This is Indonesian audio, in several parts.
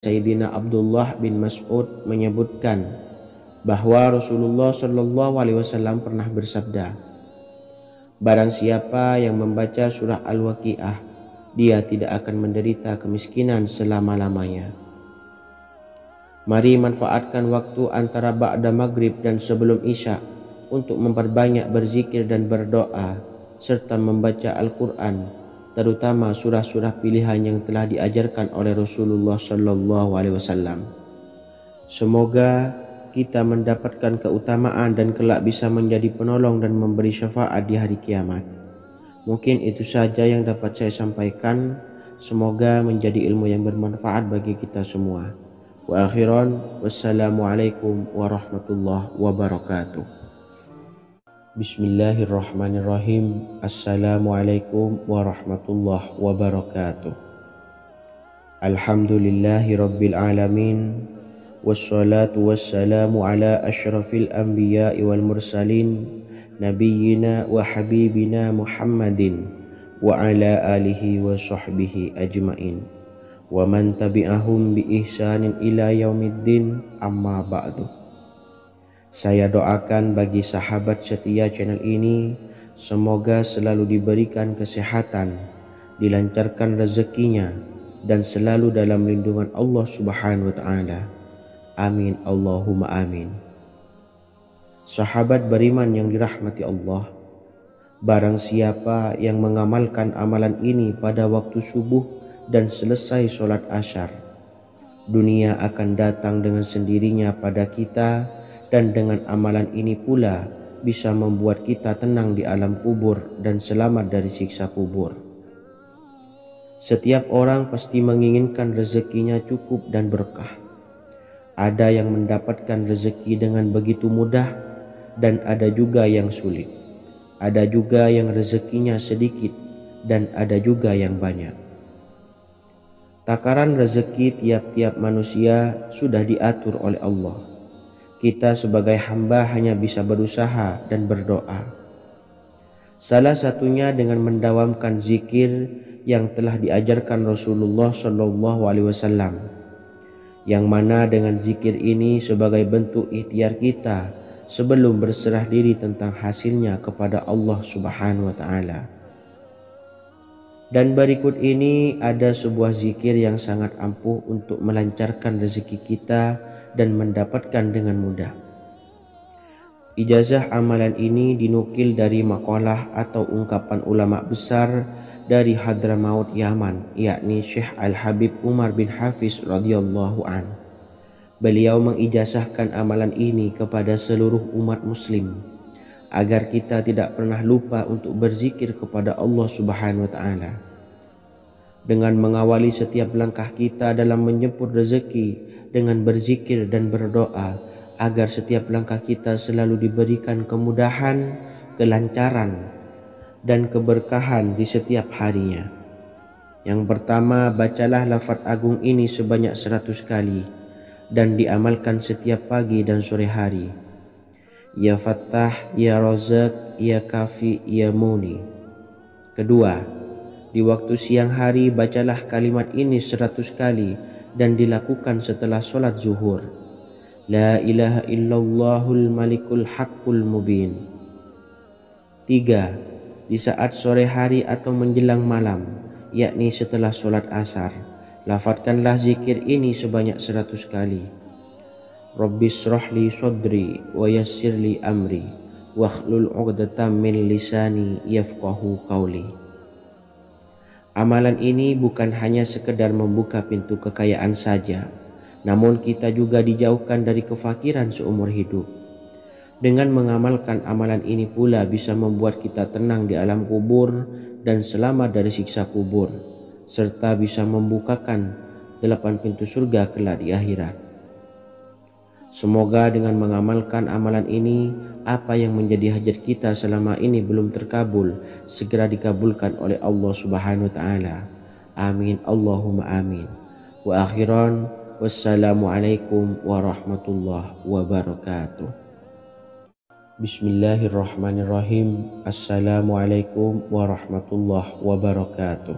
Sayyidina Abdullah bin Mas'ud menyebutkan bahwa Rasulullah Shallallahu Alaihi Wasallam pernah bersabda, "Barang siapa yang membaca surah Al-Waqiah, dia tidak akan menderita kemiskinan selama-lamanya." Mari manfaatkan waktu antara ba'da maghrib dan sebelum isya untuk memperbanyak berzikir dan berdoa serta membaca Al-Quran, terutama surah-surah pilihan yang telah diajarkan oleh Rasulullah Shallallahu Alaihi Wasallam. Semoga kita mendapatkan keutamaan dan kelak bisa menjadi penolong dan memberi syafaat di hari kiamat. Mungkin itu saja yang dapat saya sampaikan. Semoga menjadi ilmu yang bermanfaat bagi kita semua. Wa akhiran, wassalamualaikum warahmatullahi wabarakatuh. Bismillahirrahmanirrahim. Assalamualaikum warahmatullahi wabarakatuh. Alhamdulillahi rabbil alamin. Wassalatu wassalamu ala ashrafil anbiya'i wal mursalin, nabiyyina wa habibina Muhammadin wa ala alihi wa sahbihi ajmain wa man tabi'ahum bi ihsanin ila yaumiddin, amma ba'du. Saya doakan bagi sahabat setia channel ini, semoga selalu diberikan kesehatan, dilancarkan rezekinya, dan selalu dalam lindungan Allah Subhanahu wa Ta'ala. Amin Allahumma amin. Sahabat beriman yang dirahmati Allah, barang siapa yang mengamalkan amalan ini pada waktu subuh dan selesai sholat asyar, dunia akan datang dengan sendirinya pada kita, dan dengan amalan ini pula bisa membuat kita tenang di alam kubur dan selamat dari siksa kubur. Setiap orang pasti menginginkan rezekinya cukup dan berkah. Ada yang mendapatkan rezeki dengan begitu mudah dan ada juga yang sulit. Ada juga yang rezekinya sedikit dan ada juga yang banyak. Takaran rezeki tiap-tiap manusia sudah diatur oleh Allah. Kita sebagai hamba hanya bisa berusaha dan berdoa. Salah satunya dengan mendawamkan zikir yang telah diajarkan Rasulullah Shallallahu Alaihi Wasallam, yang mana dengan zikir ini sebagai bentuk ikhtiar kita sebelum berserah diri tentang hasilnya kepada Allah Subhanahu Wa Taala. Dan berikut ini ada sebuah zikir yang sangat ampuh untuk melancarkan rezeki kita dan mendapatkan dengan mudah. Ijazah amalan ini dinukil dari makalah atau ungkapan ulama besar dari Hadramaut Yaman, yakni Syekh Al-Habib Umar bin Hafiz radhiyallahu an. Beliau mengijazahkan amalan ini kepada seluruh umat muslim agar kita tidak pernah lupa untuk berzikir kepada Allah Subhanahu wa Ta'ala. Dengan mengawali setiap langkah kita dalam menjemput rezeki dengan berzikir dan berdoa agar setiap langkah kita selalu diberikan kemudahan, kelancaran, dan keberkahan di setiap harinya. Yang pertama, bacalah lafaz agung ini sebanyak 100 kali dan diamalkan setiap pagi dan sore hari. Ya Fattah, Ya Razak, Ya Kafi, Ya Muni. Kedua, di waktu siang hari bacalah kalimat ini 100 kali dan dilakukan setelah sholat zuhur. La ilaha illallahul malikul haqqul mubin. 3. Di saat sore hari atau menjelang malam, yakni setelah sholat asar, lafadzkanlah zikir ini sebanyak 100 kali. Rabbis shrahli sodri wa yassirli amri wakhlul 'uqdatam min lisani yafqahu qawli. Amalan ini bukan hanya sekedar membuka pintu kekayaan saja, namun kita juga dijauhkan dari kefakiran seumur hidup. Dengan mengamalkan amalan ini pula bisa membuat kita tenang di alam kubur dan selamat dari siksa kubur, serta bisa membukakan 8 pintu surga kelak di akhirat. Semoga dengan mengamalkan amalan ini, apa yang menjadi hajat kita selama ini belum terkabul, segera dikabulkan oleh Allah Subhanahu wa Ta'ala. Amin Allahumma amin. Wa akhiran, wassalamualaikum warahmatullahi wabarakatuh. Bismillahirrahmanirrahim. Assalamualaikum warahmatullahi wabarakatuh.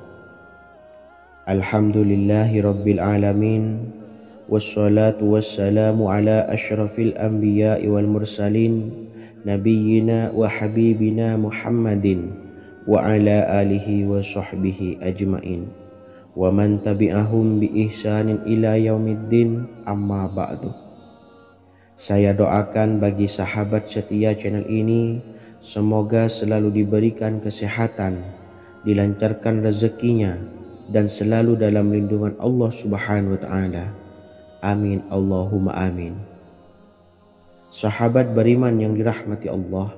Alhamdulillahi rabbil alamin. wassalatu wassalamu ala asyrafil anbiya'i wal mursalin nabiyyina wa habibina Muhammadin wa ala alihi wa sahbihi ajmain wa man tabi'ahum bi ihsanin ila yaumiddin, amma ba'du. Saya doakan bagi sahabat setia channel ini, semoga selalu diberikan kesehatan, dilancarkan rezekinya, dan selalu dalam lindungan Allah Subhanahu wa ta'ala. Amin Allahumma amin. Sahabat beriman yang dirahmati Allah,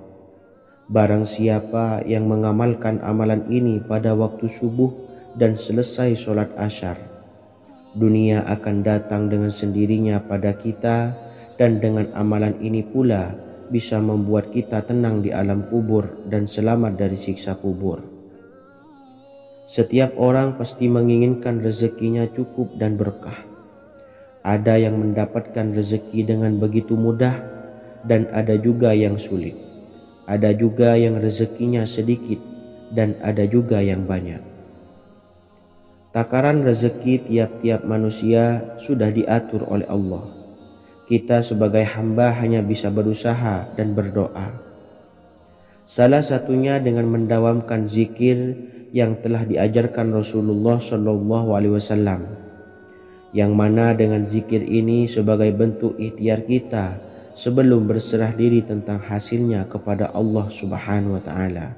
barang siapa yang mengamalkan amalan ini pada waktu subuh dan selesai sholat asyar, dunia akan datang dengan sendirinya pada kita, dan dengan amalan ini pula bisa membuat kita tenang di alam kubur dan selamat dari siksa kubur. Setiap orang pasti menginginkan rezekinya cukup dan berkah. Ada yang mendapatkan rezeki dengan begitu mudah, dan ada juga yang sulit. Ada juga yang rezekinya sedikit, dan ada juga yang banyak. Takaran rezeki tiap-tiap manusia sudah diatur oleh Allah. Kita sebagai hamba hanya bisa berusaha dan berdoa. Salah satunya dengan mendawamkan zikir yang telah diajarkan Rasulullah SAW, yang mana dengan zikir ini sebagai bentuk ikhtiar kita sebelum berserah diri tentang hasilnya kepada Allah Subhanahu wa ta'ala.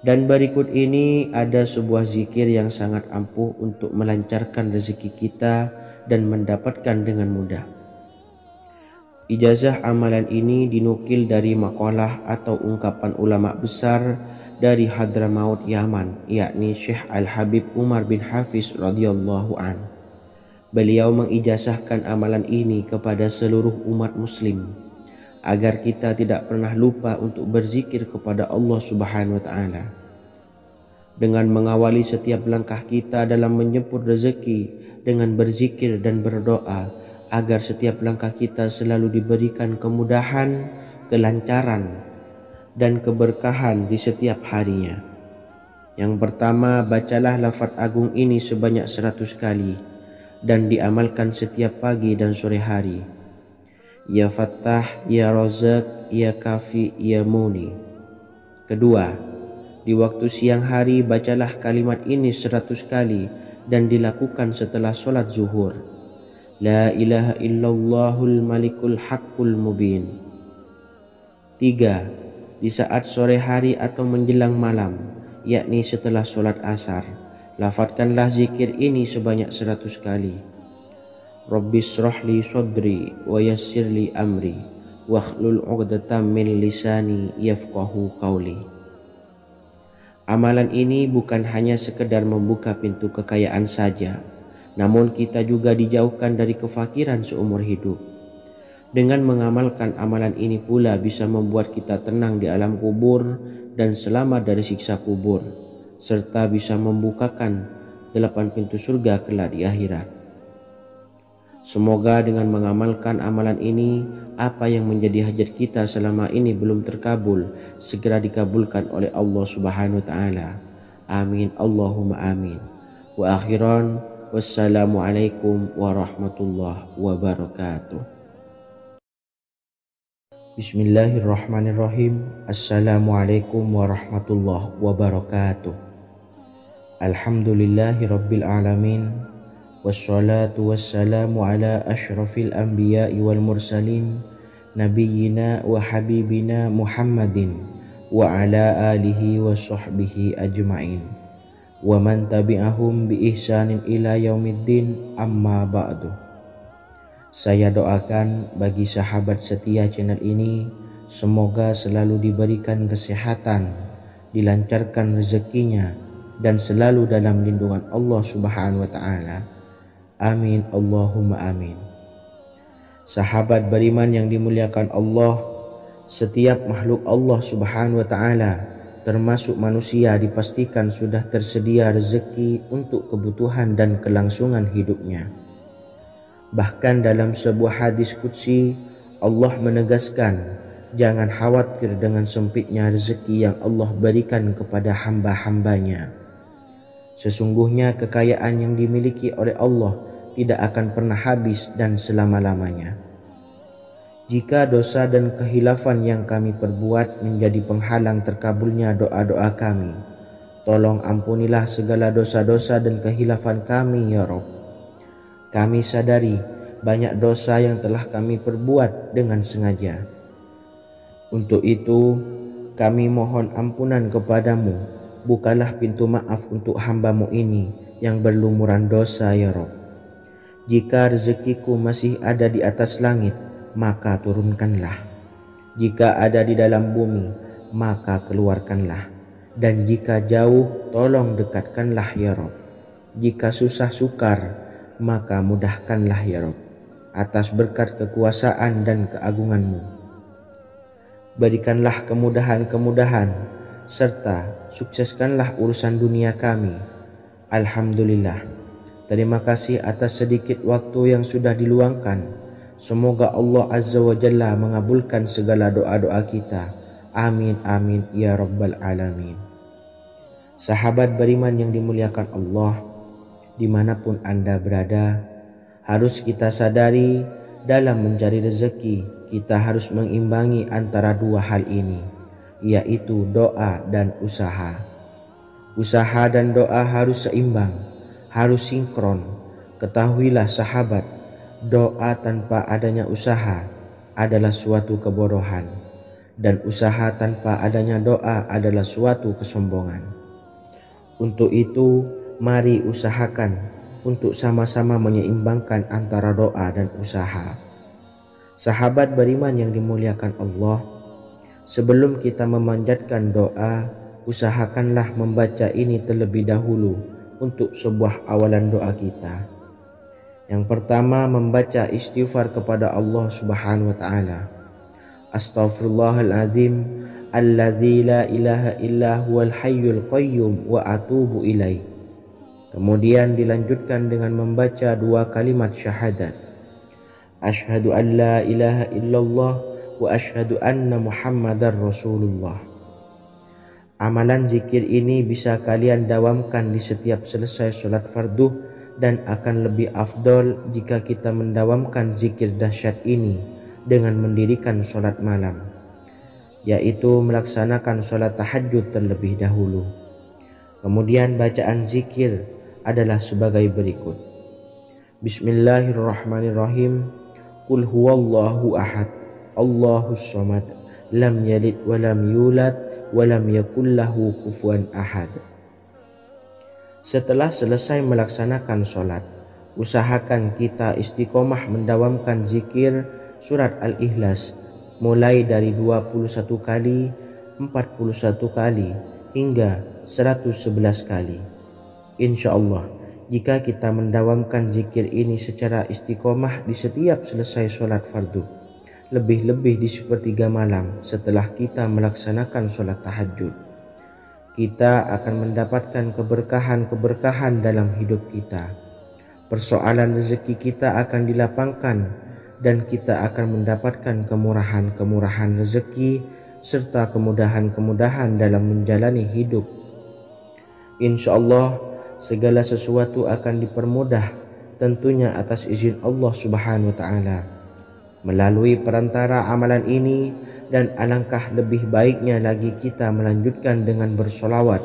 Dan berikut ini ada sebuah zikir yang sangat ampuh untuk melancarkan rezeki kita dan mendapatkan dengan mudah. Ijazah amalan ini dinukil dari makalah atau ungkapan ulama besar dari Hadramaut Yaman, yakni Syekh Al-Habib Umar bin Hafiz radhiyallahu an. Beliau mengijazahkan amalan ini kepada seluruh umat muslim agar kita tidak pernah lupa untuk berzikir kepada Allah Subhanahu wa ta'ala. Dengan mengawali setiap langkah kita dalam menjemput rezeki dengan berzikir dan berdoa agar setiap langkah kita selalu diberikan kemudahan, kelancaran, dan keberkahan di setiap harinya. Yang pertama, bacalah lafaz agung ini sebanyak 100 kali dan diamalkan setiap pagi dan sore hari. Ya Fattah, Ya Razak, Ya Kafi, Ya Muni. Kedua, di waktu siang hari bacalah kalimat ini 100 kali dan dilakukan setelah sholat zuhur. La ilaha illallahul malikul haqqul mubin. Tiga, di saat sore hari atau menjelang malam, yakni setelah sholat asar, lafadzkanlah zikir ini sebanyak 100 kali. Rabbishrahli sodri wa yassirli amri wakhlul 'uqdatam min lisani yafqahu qawli. Amalan ini bukan hanya sekedar membuka pintu kekayaan saja, namun kita juga dijauhkan dari kefakiran seumur hidup. Dengan mengamalkan amalan ini pula bisa membuat kita tenang di alam kubur dan selamat dari siksa kubur, serta bisa membukakan 8 pintu surga kelak di akhirat. Semoga dengan mengamalkan amalan ini, apa yang menjadi hajat kita selama ini belum terkabul, segera dikabulkan oleh Allah Subhanahu wa ta'ala. Amin Allahumma amin. Wa akhiran, wassalamualaikum warahmatullahi wabarakatuh. Bismillahirrahmanirrahim. Assalamualaikum warahmatullahi wabarakatuh. Alhamdulillahi rabbil alamin, wassalatu wassalamu ala asyrafil anbiya'i wal mursalin nabiyyina wa habibina Muhammadin wa ala alihi wa sahbihi ajmain wa man tabi'ahum bi ihsanin ila yaumiddin, amma ba'du. Saya doakan bagi sahabat setia channel ini, semoga selalu diberikan kesehatan, dilancarkan rezekinya, dan selalu dalam lindungan Allah Subhanahu wa ta'ala. Amin Allahumma amin. Sahabat beriman yang dimuliakan Allah, setiap makhluk Allah Subhanahu wa ta'ala termasuk manusia dipastikan sudah tersedia rezeki untuk kebutuhan dan kelangsungan hidupnya. Bahkan dalam sebuah hadis qudsi, Allah menegaskan, jangan khawatir dengan sempitnya rezeki yang Allah berikan kepada hamba-hambanya. Sesungguhnya kekayaan yang dimiliki oleh Allah tidak akan pernah habis dan selama-lamanya. Jika dosa dan kehilafan yang kami perbuat menjadi penghalang terkabulnya doa-doa kami, tolong ampunilah segala dosa-dosa dan kehilafan kami ya Rabb. Kami sadari banyak dosa yang telah kami perbuat dengan sengaja. Untuk itu, kami mohon ampunan kepadamu. Bukalah pintu maaf untuk hamba-Mu ini yang berlumuran dosa ya Rabb. Jika rezekiku masih ada di atas langit, maka turunkanlah. Jika ada di dalam bumi, maka keluarkanlah. Dan jika jauh, tolong dekatkanlah ya Rabb. Jika susah sukar, maka mudahkanlah ya Rabb, atas berkat kekuasaan dan keagungan-Mu. Berikanlah kemudahan-kemudahan, serta sukseskanlah urusan dunia kami. Alhamdulillah. Terima kasih atas sedikit waktu yang sudah diluangkan. Semoga Allah Azza wa Jalla mengabulkan segala doa-doa kita. Amin amin ya rabbal alamin. Sahabat beriman yang dimuliakan Allah, dimanapun Anda berada, harus kita sadari dalam mencari rezeki kita harus mengimbangi antara dua hal ini, yaitu doa dan usaha. Usaha dan doa harus seimbang, harus sinkron. Ketahuilah sahabat, doa tanpa adanya usaha adalah suatu kebodohan, dan usaha tanpa adanya doa adalah suatu kesombongan. Untuk itu, mari usahakan untuk sama-sama menyeimbangkan antara doa dan usaha. Sahabat beriman yang dimuliakan Allah, sebelum kita memanjatkan doa, usahakanlah membaca ini terlebih dahulu untuk sebuah awalan doa kita. Yang pertama, membaca istighfar kepada Allah Subhanahu wa taala. Astaghfirullahaladzim alladzi la ilaha illa huwal hayyul qayyum wa atubu ilaih. Kemudian dilanjutkan dengan membaca dua kalimat syahadat. Asyhadu an la ilaha illallah wa asyhadu anna Muhammadar Rasulullah. Amalan zikir ini bisa kalian dawamkan di setiap selesai sholat fardu, dan akan lebih afdol jika kita mendawamkan zikir dahsyat ini dengan mendirikan sholat malam, yaitu melaksanakan sholat tahajud terlebih dahulu. Kemudian bacaan zikir adalah sebagai berikut. Bismillahirrahmanirrahim. Qul huwallahu ahad, Allahus samad, lam yalid wa lam yulad wa lam yakul lahu kufuwan ahad. Setelah selesai melaksanakan sholat, usahakan kita istiqomah mendawamkan zikir surat Al-Ikhlas mulai dari 21 kali, 41 kali, hingga 111 kali. Insya Allah, jika kita mendawamkan zikir ini secara istiqomah di setiap selesai sholat fardu, lebih-lebih di sepertiga malam setelah kita melaksanakan sholat tahajud, kita akan mendapatkan keberkahan-keberkahan dalam hidup kita. Persoalan rezeki kita akan dilapangkan, dan kita akan mendapatkan kemurahan-kemurahan rezeki serta kemudahan-kemudahan dalam menjalani hidup. Insya Allah, segala sesuatu akan dipermudah, tentunya atas izin Allah Subhanahu wa taala. Melalui perantara amalan ini, dan alangkah lebih baiknya lagi kita melanjutkan dengan bersolawat,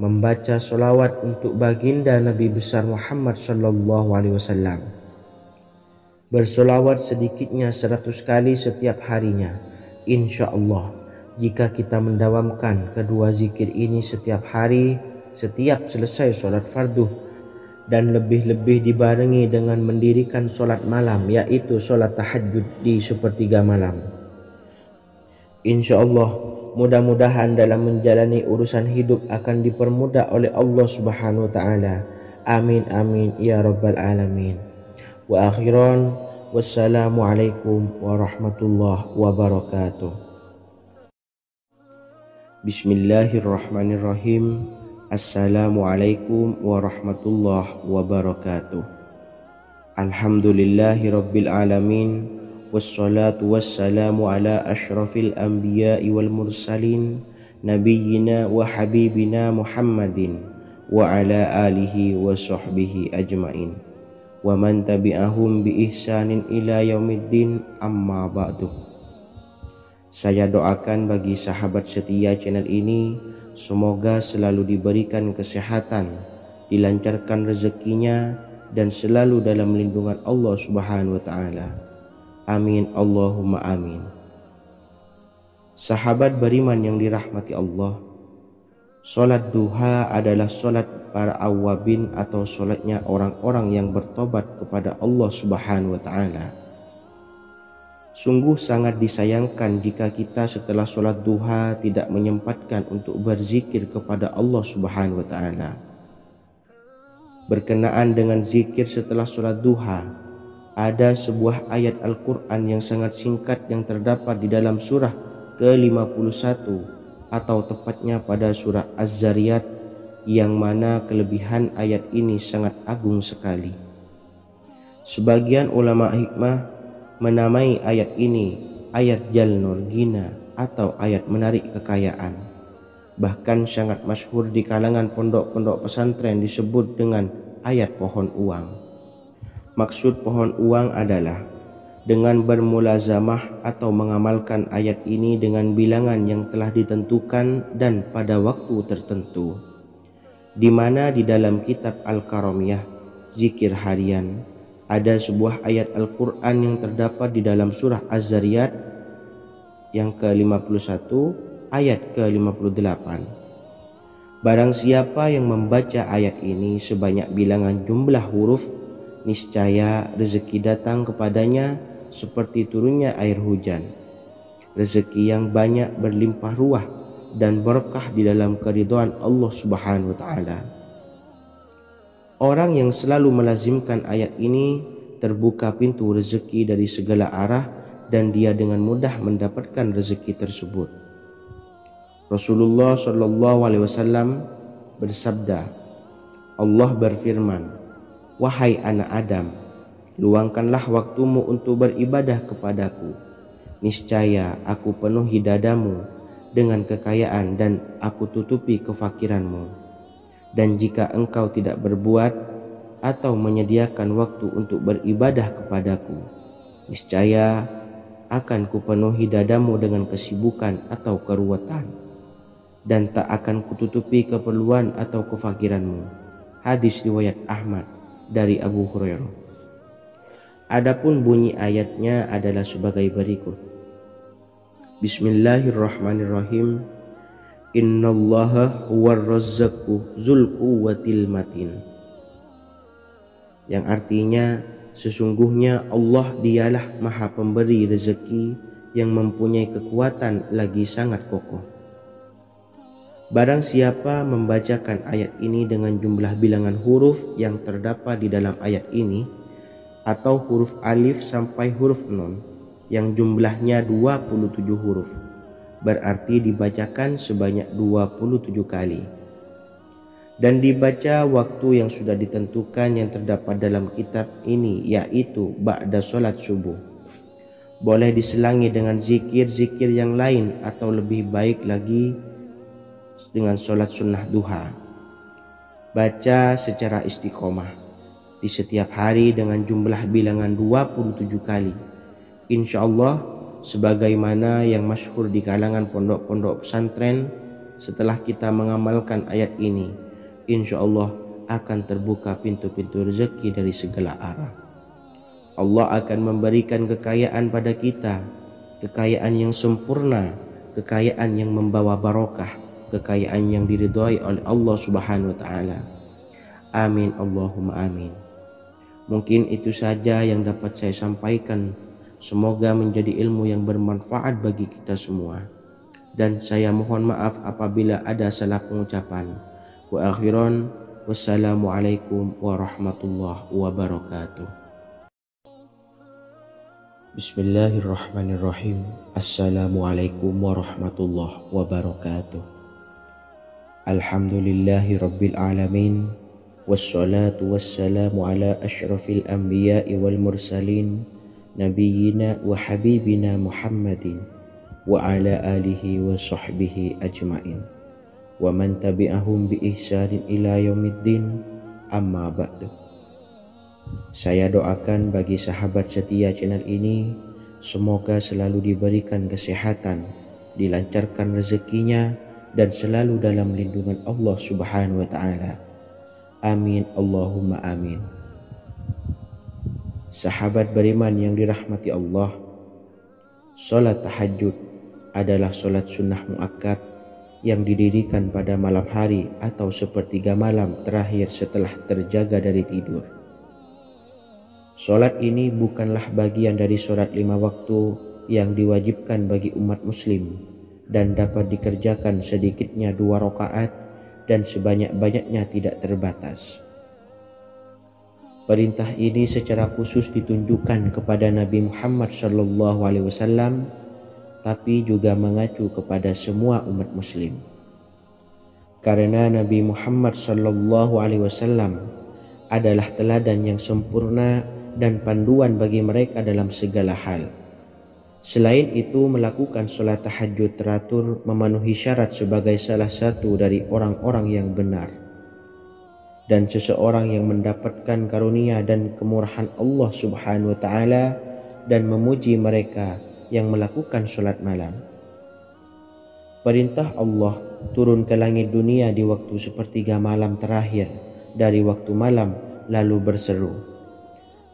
membaca solawat untuk baginda Nabi besar Muhammad sallallahu alaihi wasallam. Bersolawat sedikitnya 100 kali setiap harinya. Insya Allah, jika kita mendawamkan kedua zikir ini setiap hari, setiap selesai sholat fardu, dan lebih-lebih dibarengi dengan mendirikan sholat malam, yaitu sholat tahajud di sepertiga malam, insya Allah, mudah-mudahan dalam menjalani urusan hidup akan dipermudah oleh Allah Subhanahu wa taala. Amin amin ya rabbal alamin. Wa akhiran, wassalamualaikum warahmatullahi wabarakatuh. Bismillahirrahmanirrahim. Assalamualaikum warahmatullahi wabarakatuh. Alhamdulillahi rabbil alamin, wassalatu wassalamu ala ashrafil anbiya'i wal mursalin, nabiyyina wa habibina Muhammadin wa ala alihi wa sahbihi ajmain. wa man tabi'ahum bi ihsanin ila yaumiddin, amma ba'du. Saya doakan bagi sahabat setia channel ini, semoga selalu diberikan kesehatan, dilancarkan rezekinya, dan selalu dalam lindungan Allah Subhanahu wa Ta'ala. Amin Allahumma amin. Sahabat beriman yang dirahmati Allah, solat duha adalah solat para awabin atau solatnya orang-orang yang bertobat kepada Allah Subhanahu wa Ta'ala. Sungguh sangat disayangkan jika kita setelah solat duha tidak menyempatkan untuk berzikir kepada Allah Subhanahu wa Ta'ala. Berkenaan dengan zikir setelah solat duha, ada sebuah ayat Al-Quran yang sangat singkat yang terdapat di dalam surah ke-51 atau tepatnya pada surah Az-Zariyat, yang mana kelebihan ayat ini sangat agung sekali. Sebagian ulama hikmah menamai ayat ini ayat Jalnur Gina atau ayat menarik kekayaan. Bahkan sangat masyhur di kalangan pondok-pondok pesantren disebut dengan ayat pohon uang. Maksud pohon uang adalah dengan bermulazamah atau mengamalkan ayat ini dengan bilangan yang telah ditentukan dan pada waktu tertentu, di mana di dalam kitab Al-Karamiyah zikir harian ada sebuah ayat Al-Quran yang terdapat di dalam surah Az-Zariyat yang ke-51 ayat ke-58. Barang siapa yang membaca ayat ini sebanyak bilangan jumlah huruf, niscaya rezeki datang kepadanya seperti turunnya air hujan, rezeki yang banyak berlimpah ruah dan berkah di dalam keridhaan Allah Subhanahu wa Ta'ala. Orang yang selalu melazimkan ayat ini terbuka pintu rezeki dari segala arah dan dia dengan mudah mendapatkan rezeki tersebut. Rasulullah SAW bersabda, Allah berfirman, "Wahai anak Adam, luangkanlah waktumu untuk beribadah kepadaku. Niscaya aku penuhi dadamu dengan kekayaan dan aku tutupi kefakiranmu. Dan jika engkau tidak berbuat atau menyediakan waktu untuk beribadah kepadaku, niscaya akan kupenuhi dadamu dengan kesibukan atau keruwetan, dan tak akan kututupi keperluan atau kefakiranmu." Hadis riwayat Ahmad dari Abu Hurairah. Adapun bunyi ayatnya adalah sebagai berikut. Bismillahirrahmanirrahim. Innallaha huwar razzaqu dzul quwwatil matin. Yang artinya, sesungguhnya Allah dialah maha pemberi rezeki yang mempunyai kekuatan lagi sangat kokoh. Barang siapa membacakan ayat ini dengan jumlah bilangan huruf yang terdapat di dalam ayat ini, atau huruf alif sampai huruf nun yang jumlahnya 27 huruf, berarti dibacakan sebanyak 27 kali, dan dibaca waktu yang sudah ditentukan yang terdapat dalam kitab ini, yaitu ba'da sholat subuh. Boleh diselangi dengan zikir-zikir yang lain atau lebih baik lagi dengan sholat sunnah duha. Baca secara istiqomah di setiap hari dengan jumlah bilangan 27 kali. Insya Allah, sebagaimana yang masyhur di kalangan pondok-pondok pesantren, setelah kita mengamalkan ayat ini, insya Allah akan terbuka pintu-pintu rezeki dari segala arah. Allah akan memberikan kekayaan pada kita, kekayaan yang sempurna, kekayaan yang membawa barokah, kekayaan yang diridhai oleh Allah Subhanahu wa Ta'ala. Amin Allahumma amin. Mungkin itu saja yang dapat saya sampaikan. Semoga menjadi ilmu yang bermanfaat bagi kita semua. Dan saya mohon maaf apabila ada salah pengucapan. Wa akhiran, wassalamualaikum warahmatullahi wabarakatuh. Bismillahirrahmanirrahim. Assalamualaikum warahmatullahi wabarakatuh. Alhamdulillahi rabbil alamin. Wassalatu wassalamu ala asyrafil anbiya'i wal mursalin, Nabiyyina wa habibina Muhammadin wa ala alihi wa sahbihi ajma'in wa man tabi'ahum bi ihsanin ila yaumiddin, amma ba'du. Saya doakan bagi sahabat setia channel ini, semoga selalu diberikan kesehatan, dilancarkan rezekinya, dan selalu dalam lindungan Allah Subhanahu wa Ta'ala. Amin Allahumma amin. Sahabat beriman yang dirahmati Allah, salat tahajud adalah salat sunnah muakkad yang didirikan pada malam hari atau sepertiga malam terakhir setelah terjaga dari tidur. Salat ini bukanlah bagian dari salat 5 waktu yang diwajibkan bagi umat muslim dan dapat dikerjakan sedikitnya 2 rakaat dan sebanyak-banyaknya tidak terbatas. Perintah ini secara khusus ditunjukkan kepada Nabi Muhammad SAW, tapi juga mengacu kepada semua umat muslim. Karena Nabi Muhammad SAW adalah teladan yang sempurna dan panduan bagi mereka dalam segala hal. Selain itu, melakukan sholat tahajud teratur memenuhi syarat sebagai salah satu dari orang-orang yang benar. Dan seseorang yang mendapatkan karunia dan kemurahan Allah Subhanahu wa Ta'ala dan memuji mereka yang melakukan sholat malam. Perintah Allah turun ke langit dunia di waktu sepertiga malam terakhir dari waktu malam, lalu berseru,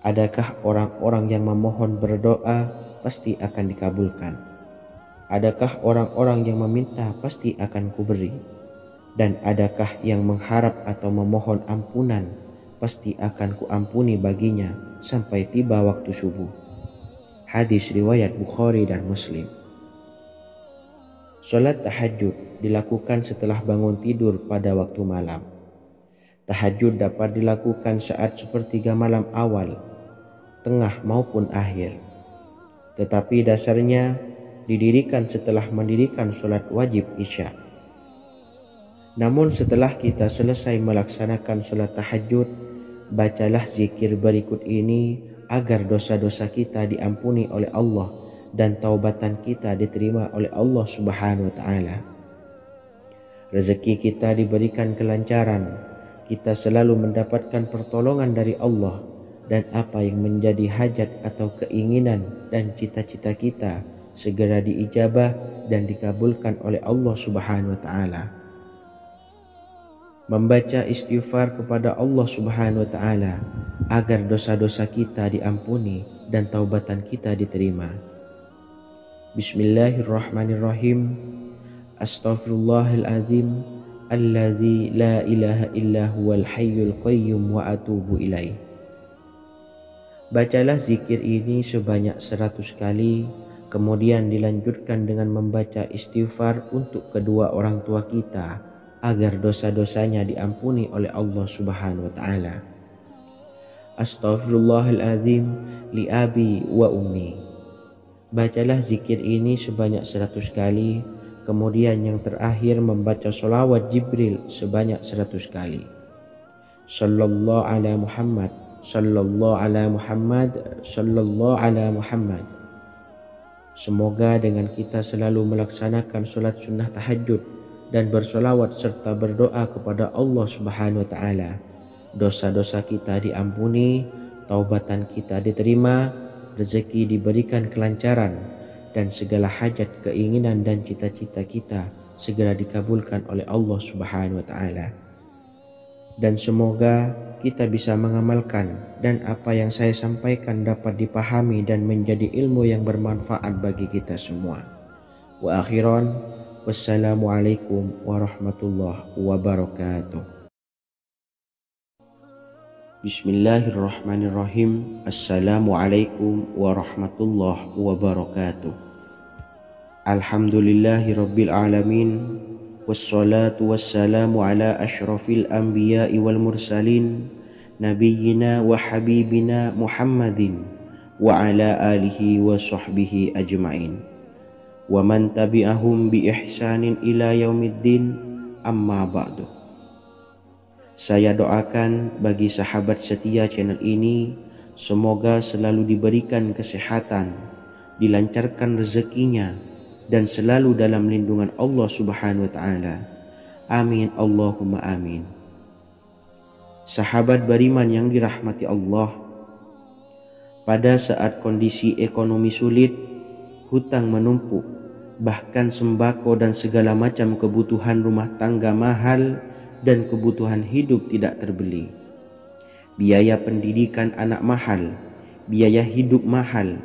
adakah orang-orang yang memohon berdoa pasti akan dikabulkan? Adakah orang-orang yang meminta pasti akan kuberi? Dan adakah yang mengharap atau memohon ampunan pasti akan kuampuni baginya sampai tiba waktu subuh. Hadis riwayat Bukhari dan Muslim. Salat tahajud dilakukan setelah bangun tidur pada waktu malam. Tahajud dapat dilakukan saat sepertiga malam awal, tengah maupun akhir. Tetapi dasarnya didirikan setelah mendirikan salat wajib Isya. Namun setelah kita selesai melaksanakan salat tahajud, bacalah zikir berikut ini agar dosa-dosa kita diampuni oleh Allah dan taubatan kita diterima oleh Allah Subhanahu wa Ta'ala. Rezeki kita diberikan kelancaran, kita selalu mendapatkan pertolongan dari Allah, dan apa yang menjadi hajat atau keinginan dan cita-cita kita segera diijabah dan dikabulkan oleh Allah Subhanahu wa Ta'ala. Membaca istighfar kepada Allah Subhanahu wa Ta'ala agar dosa-dosa kita diampuni dan taubatan kita diterima. Bismillahirrahmanirrahim. Astaghfirullahaladzim allazi la ilaha illa huwal hayyul qayyum wa atubu ilaih. Bacalah zikir ini sebanyak 100 kali, kemudian dilanjutkan dengan membaca istighfar untuk kedua orang tua kita agar dosa-dosanya diampuni oleh Allah Subhanahu wa Ta'ala. Astaghfirullahaladzim li abi wa ummi. Bacalah zikir ini sebanyak 100 kali, kemudian yang terakhir membaca sholawat Jibril sebanyak 100 kali. Sallallahu ala Muhammad, sallallahu ala Muhammad, sallallahu ala Muhammad. Semoga dengan kita selalu melaksanakan sholat sunnah tahajud dan bersolawat serta berdoa kepada Allah Subhanahu wa Ta'ala, dosa-dosa kita diampuni, taubatan kita diterima, rezeki diberikan kelancaran, dan segala hajat, keinginan dan cita-cita kita segera dikabulkan oleh Allah Subhanahu wa Ta'ala. Dan semoga kita bisa mengamalkan dan apa yang saya sampaikan dapat dipahami dan menjadi ilmu yang bermanfaat bagi kita semua. Wa akhiran, wassalamualaikum warahmatullahi wabarakatuh. Bismillahirrahmanirrahim. Assalamualaikum warahmatullahi wabarakatuh. Alhamdulillahi rabbil alamin. Wassalatu wassalamu ala ashrafil anbiya'i wal mursalin, nabiyyina wa habibina Muhammadin wa ala alihi wa sahbihi ajma'in wa man tabi'ahum bi ihsanin ila yaumiddin, amma ba'du. Saya doakan bagi sahabat setia channel ini, semoga selalu diberikan kesehatan, dilancarkan rezekinya, dan selalu dalam lindungan Allah Subhanahu wa Ta'ala. Amin Allahumma amin. Sahabat beriman yang dirahmati Allah, pada saat kondisi ekonomi sulit, hutang menumpuk, bahkan sembako dan segala macam kebutuhan rumah tangga mahal dan kebutuhan hidup tidak terbeli. Biaya pendidikan anak mahal, biaya hidup mahal,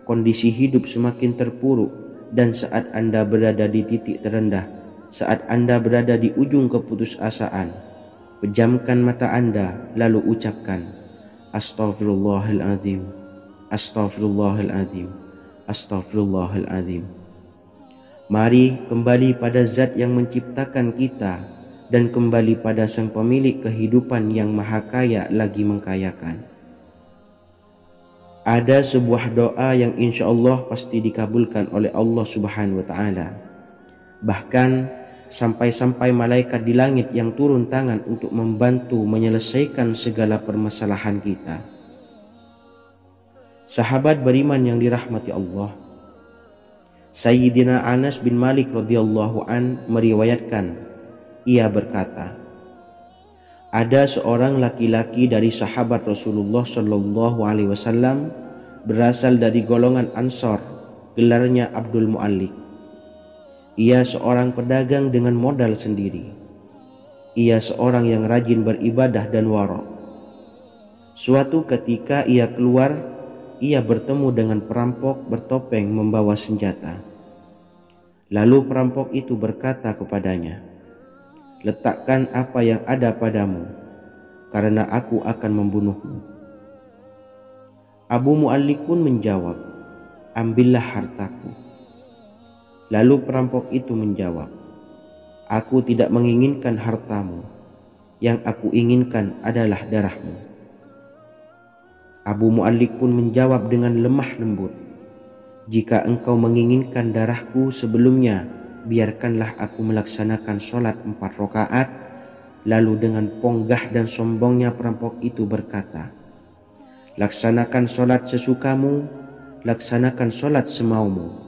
kondisi hidup semakin terpuruk, dan saat Anda berada di titik terendah, saat Anda berada di ujung keputusasaan, pejamkan mata Anda lalu ucapkan, Astaghfirullahaladzim, Astaghfirullahaladzim, Astaghfirullahaladzim. Mari kembali pada Zat yang menciptakan kita dan kembali pada Sang Pemilik kehidupan yang maha kaya lagi mengkayakan. Ada sebuah doa yang insya Allah pasti dikabulkan oleh Allah Subhanahu wa Ta'ala. Bahkan sampai-sampai malaikat di langit yang turun tangan untuk membantu menyelesaikan segala permasalahan kita. Sahabat beriman yang dirahmati Allah, Sayyidina Anas bin Malik radhiyallahu an meriwayatkan, ia berkata, ada seorang laki-laki dari sahabat Rasulullah Shallallahu Alaihi Wasallam berasal dari golongan Ansor, gelarnya Abdul Mu'allik. Ia seorang pedagang dengan modal sendiri. Ia seorang yang rajin beribadah dan wara'. Suatu ketika ia keluar, ia bertemu dengan perampok bertopeng membawa senjata. Lalu perampok itu berkata kepadanya, letakkan apa yang ada padamu, karena aku akan membunuhmu. Abu Mu'allik pun menjawab, ambillah hartaku. Lalu perampok itu menjawab, aku tidak menginginkan hartamu, yang aku inginkan adalah darahmu. Abu Mu'allik pun menjawab dengan lemah lembut, jika engkau menginginkan darahku sebelumnya, biarkanlah aku melaksanakan sholat 4 rakaat. Lalu dengan ponggah dan sombongnya perampok itu berkata, laksanakan sholat sesukamu, laksanakan sholat semaumu.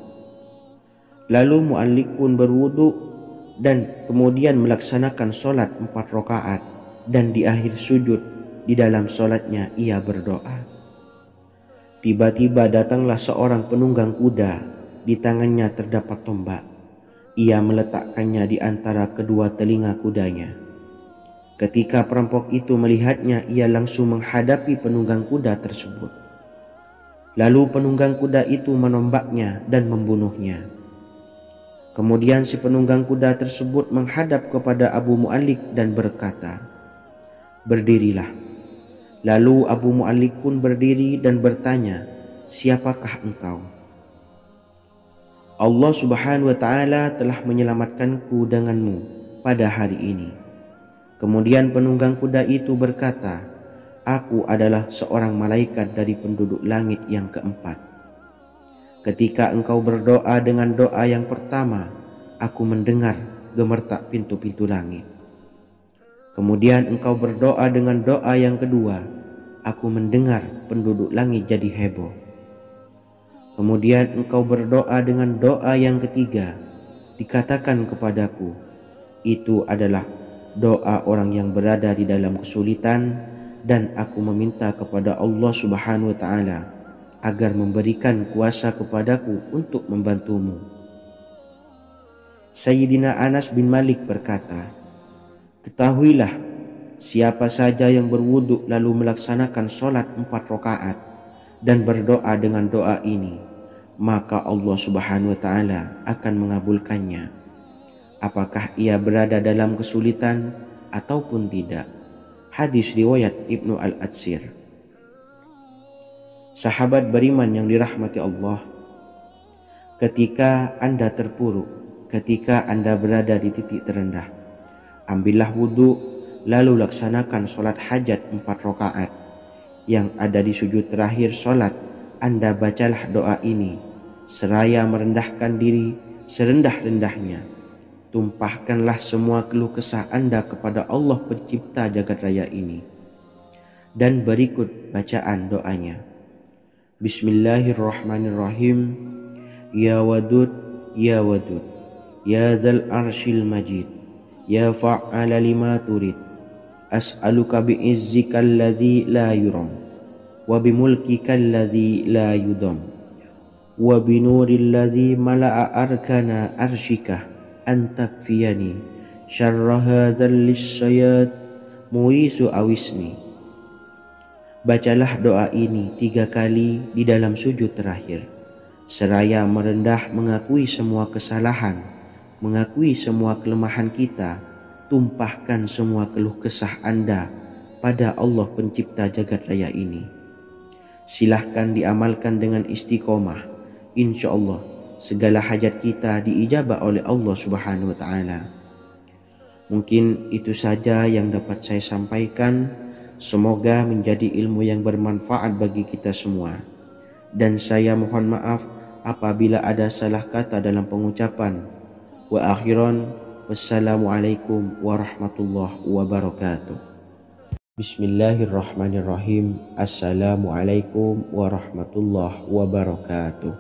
Lalu Mu'allik pun berwudu dan kemudian melaksanakan sholat 4 rakaat, dan di akhir sujud di dalam sholatnya ia berdoa. Tiba-tiba datanglah seorang penunggang kuda, di tangannya terdapat tombak. Ia meletakkannya di antara kedua telinga kudanya. Ketika perampok itu melihatnya, ia langsung menghadapi penunggang kuda tersebut. Lalu penunggang kuda itu menombaknya dan membunuhnya. Kemudian si penunggang kuda tersebut menghadap kepada Abu Mu'allik dan berkata, berdirilah. Lalu Abu Mu'allik pun berdiri dan bertanya, siapakah engkau? Allah Subhanahu wa Ta'ala telah menyelamatkanku denganmu pada hari ini. Kemudian penunggang kuda itu berkata, aku adalah seorang malaikat dari penduduk langit yang keempat. Ketika engkau berdoa dengan doa yang pertama, aku mendengar gemertak pintu-pintu langit. Kemudian engkau berdoa dengan doa yang kedua, aku mendengar penduduk langit jadi heboh. Kemudian engkau berdoa dengan doa yang ketiga, dikatakan kepadaku, itu adalah doa orang yang berada di dalam kesulitan, dan aku meminta kepada Allah Subhanahu wa Ta'ala agar memberikan kuasa kepadaku untuk membantumu. Sayyidina Anas bin Malik berkata, ketahuilah, siapa saja yang berwudu lalu melaksanakan sholat 4 rakaat dan berdoa dengan doa ini, maka Allah Subhanahu wa Ta'ala akan mengabulkannya, apakah ia berada dalam kesulitan ataupun tidak. Hadis riwayat Ibnu Al-Atsir. Sahabat beriman yang dirahmati Allah, ketika Anda terpuruk, ketika Anda berada di titik terendah, ambillah wudu, lalu laksanakan sholat hajat 4 rakaat. Yang ada di sujud terakhir sholat, Anda bacalah doa ini, seraya merendahkan diri serendah-rendahnya. Tumpahkanlah semua keluh kesah Anda kepada Allah pencipta jagat raya ini. Dan berikut bacaan doanya. Bismillahirrahmanirrahim. Ya Wadud, Ya Wadud, Ya Zal Arshil Majid, Ya Fa'ala lima turid, As'aluka bi'izzika alladhi la yuram, wa bimulkika alladhi la yudam, wa binuril ladzi mala'a arkana arsyika an takfiyani syarra hadzal lisyayat muisu awisni. Bacalah doa ini 3 kali di dalam sujud terakhir, seraya merendah mengakui semua kesalahan, mengakui semua kelemahan kita, tumpahkan semua keluh kesah Anda pada Allah pencipta jagat raya ini. Silahkan diamalkan dengan istiqomah. Insya Allah segala hajat kita diijabah oleh Allah Subhanahu wa Ta'ala. Mungkin itu saja yang dapat saya sampaikan. Semoga menjadi ilmu yang bermanfaat bagi kita semua. Dan saya mohon maaf apabila ada salah kata dalam pengucapan. Wa akhiran, wassalamualaikum warahmatullahi wabarakatuh. Bismillahirrahmanirrahim. Assalamualaikum warahmatullahi wabarakatuh.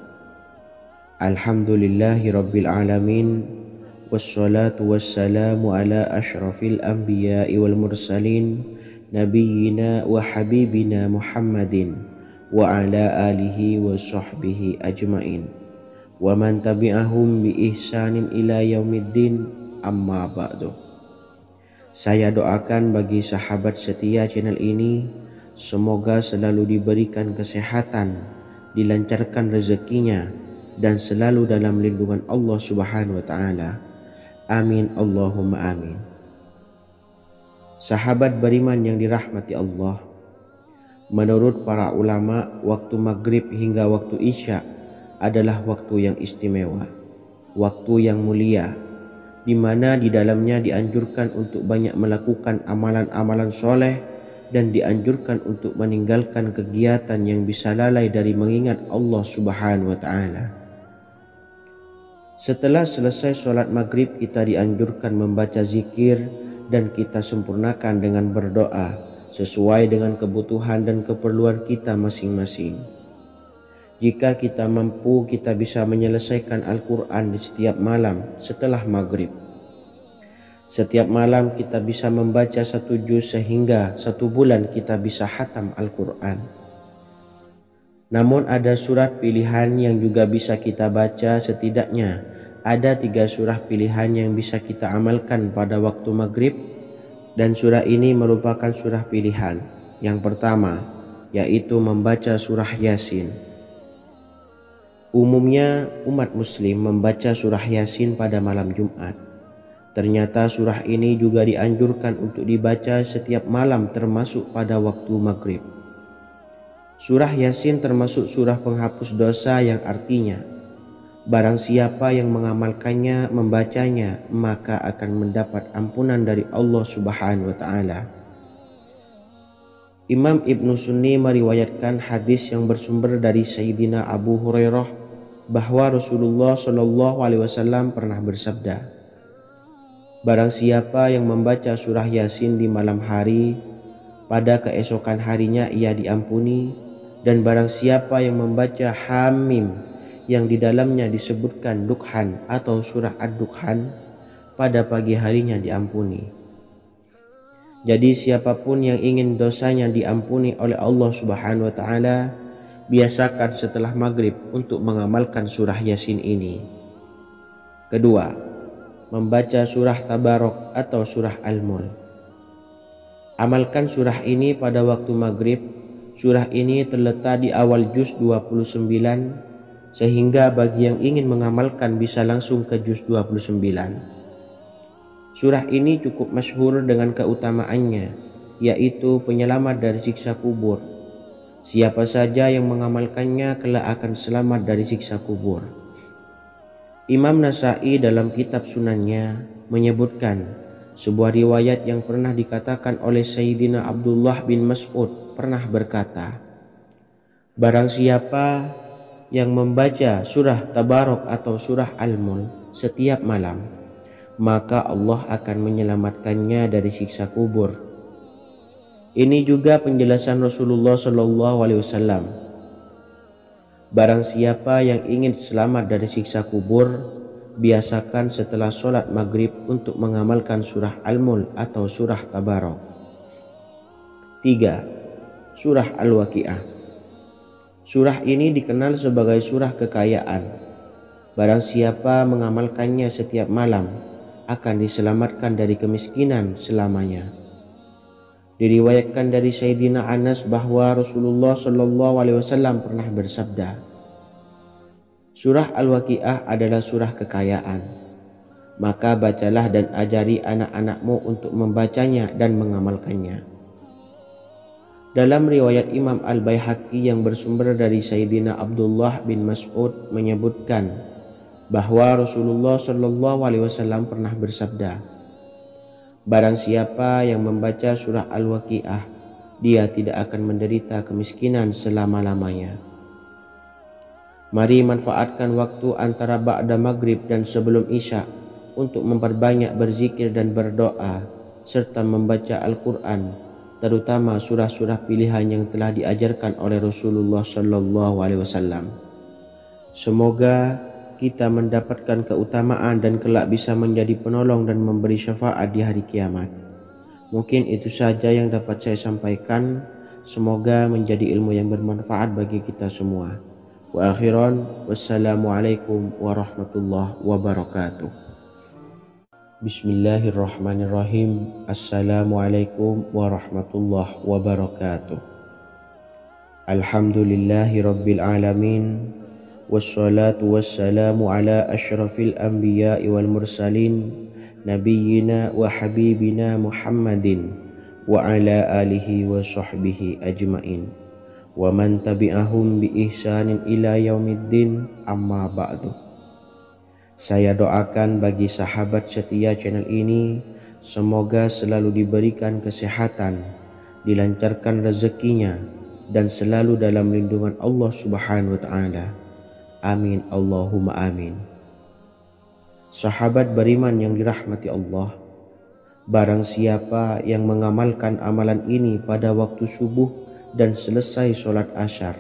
Alhamdulillahi rabbil alamin. Wassalatu wassalamu ala ashrafil anbiya'i wal mursalin, nabiyyina wa habibina Muhammadin wa ala alihi wa sahbihi ajmain wa man tabi'ahum bi ihsanin ila yaumiddin, amma ba'du. Saya doakan bagi sahabat setia channel ini, semoga selalu diberikan kesehatan, dilancarkan rezekinya, dan selalu dalam lindungan Allah Subhanahu wa Ta'ala. Amin Allahumma amin. Sahabat beriman yang dirahmati Allah, menurut para ulama, waktu maghrib hingga waktu isya adalah waktu yang istimewa, waktu yang mulia, di mana di dalamnya dianjurkan untuk banyak melakukan amalan-amalan soleh dan dianjurkan untuk meninggalkan kegiatan yang bisa lalai dari mengingat Allah Subhanahu wa Ta'ala. Setelah selesai sholat maghrib, kita dianjurkan membaca zikir dan kita sempurnakan dengan berdoa sesuai dengan kebutuhan dan keperluan kita masing-masing. Jika kita mampu, kita bisa menyelesaikan Al-Quran di setiap malam setelah maghrib. Setiap malam kita bisa membaca 1 juz sehingga 1 bulan kita bisa khatam Al-Quran. Namun ada surat pilihan yang juga bisa kita baca. Setidaknya ada 3 surah pilihan yang bisa kita amalkan pada waktu maghrib, dan surah ini merupakan surah pilihan. Yang pertama yaitu membaca surah Yasin. Umumnya umat muslim membaca surah Yasin pada malam Jumat. Ternyata surah ini juga dianjurkan untuk dibaca setiap malam termasuk pada waktu maghrib. Surah Yasin termasuk surah penghapus dosa, yang artinya barang siapa yang mengamalkannya, membacanya, maka akan mendapat ampunan dari Allah Subhanahu wa Ta'ala. Imam Ibnu Sunni meriwayatkan hadis yang bersumber dari Sayyidina Abu Hurairah bahwa Rasulullah Shallallahu Alaihi Wasallam pernah bersabda, barang siapa yang membaca surah Yasin di malam hari, pada keesokan harinya ia diampuni. Dan barang siapa yang membaca Hamim yang di dalamnya disebutkan Dukhan atau surah Ad-Dukhan, pada pagi harinya diampuni. Jadi siapapun yang ingin dosanya diampuni oleh Allah Subhanahu wa Ta'ala, biasakan setelah maghrib untuk mengamalkan surah Yasin ini. Kedua, membaca surah Tabarok atau surah Al-Mulk. Amalkan surah ini pada waktu maghrib. Surah ini terletak di awal juz 29, sehingga bagi yang ingin mengamalkan bisa langsung ke juz 29. Surah ini cukup masyhur dengan keutamaannya, yaitu penyelamat dari siksa kubur. Siapa saja yang mengamalkannya kelak akan selamat dari siksa kubur. Imam Nasa'i dalam kitab Sunannya menyebutkan sebuah riwayat yang pernah dikatakan oleh Sayyidina Abdullah bin Mas'ud pernah berkata, barang siapa yang membaca surah Tabarok atau surah Al-Mulk setiap malam, maka Allah akan menyelamatkannya dari siksa kubur. Ini juga penjelasan Rasulullah Shallallahu Alaihi Wasallam. Barang siapa yang ingin selamat dari siksa kubur, biasakan setelah sholat maghrib untuk mengamalkan surah Al-Mulk atau surah Tabarok. 3. Surah Al-Waqiah. Surah ini dikenal sebagai surah kekayaan. Barang siapa mengamalkannya setiap malam akan diselamatkan dari kemiskinan selamanya. Diriwayatkan dari Sayyidina Anas bahwa Rasulullah SAW pernah bersabda, surah Al-Waqiah adalah surah kekayaan. Maka bacalah dan ajari anak-anakmu untuk membacanya dan mengamalkannya. Dalam riwayat Imam Al-Baihaqi yang bersumber dari Sayyidina Abdullah bin Mas'ud menyebutkan bahwa Rasulullah SAW pernah bersabda, barang siapa yang membaca surah Al-Waqiah, dia tidak akan menderita kemiskinan selama-lamanya. Mari manfaatkan waktu antara ba'da maghrib dan sebelum isya untuk memperbanyak berzikir dan berdoa serta membaca Al-Quran, terutama surah-surah pilihan yang telah diajarkan oleh Rasulullah SAW. Semoga kita mendapatkan keutamaan dan kelak bisa menjadi penolong dan memberi syafaat di hari kiamat. Mungkin itu saja yang dapat saya sampaikan. Semoga menjadi ilmu yang bermanfaat bagi kita semua. Wa akhiran, wassalamualaikum warahmatullahi wabarakatuh. Bismillahirrahmanirrahim. Assalamualaikum warahmatullahi wabarakatuh. Alhamdulillahi rabbil alamin. Wassalatu wassalamu ala ashrafil anbiya'i wal mursalin, nabiyyina wa habibina Muhammadin wa ala alihi wa sahbihi ajmain wa man tabi'ahum bi ihsanin ila yaumiddin, amma ba'du. Saya doakan bagi sahabat setia channel ini, semoga selalu diberikan kesehatan, dilancarkan rezekinya, dan selalu dalam lindungan Allah Subhanahu wa Ta'ala. Amin Allahumma amin. Sahabat beriman yang dirahmati Allah, barang siapa yang mengamalkan amalan ini pada waktu subuh dan selesai sholat asyar,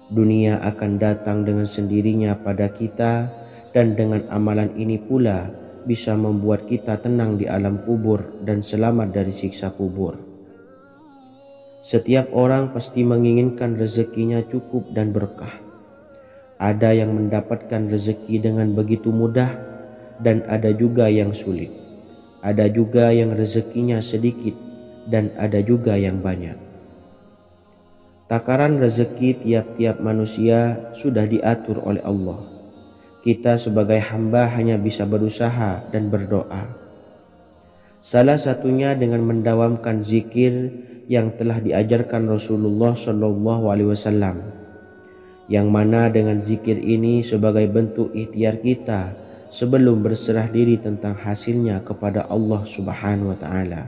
dunia akan datang dengan sendirinya pada kita, dan dengan amalan ini pula bisa membuat kita tenang di alam kubur dan selamat dari siksa kubur. Setiap orang pasti menginginkan rezekinya cukup dan berkah. Ada yang mendapatkan rezeki dengan begitu mudah dan ada juga yang sulit. Ada juga yang rezekinya sedikit dan ada juga yang banyak. Takaran rezeki tiap-tiap manusia sudah diatur oleh Allah. Kita sebagai hamba hanya bisa berusaha dan berdoa. Salah satunya dengan mendawamkan zikir yang telah diajarkan Rasulullah SAW, yang mana dengan zikir ini sebagai bentuk ikhtiar kita sebelum berserah diri tentang hasilnya kepada Allah Subhanahu wa Ta'ala.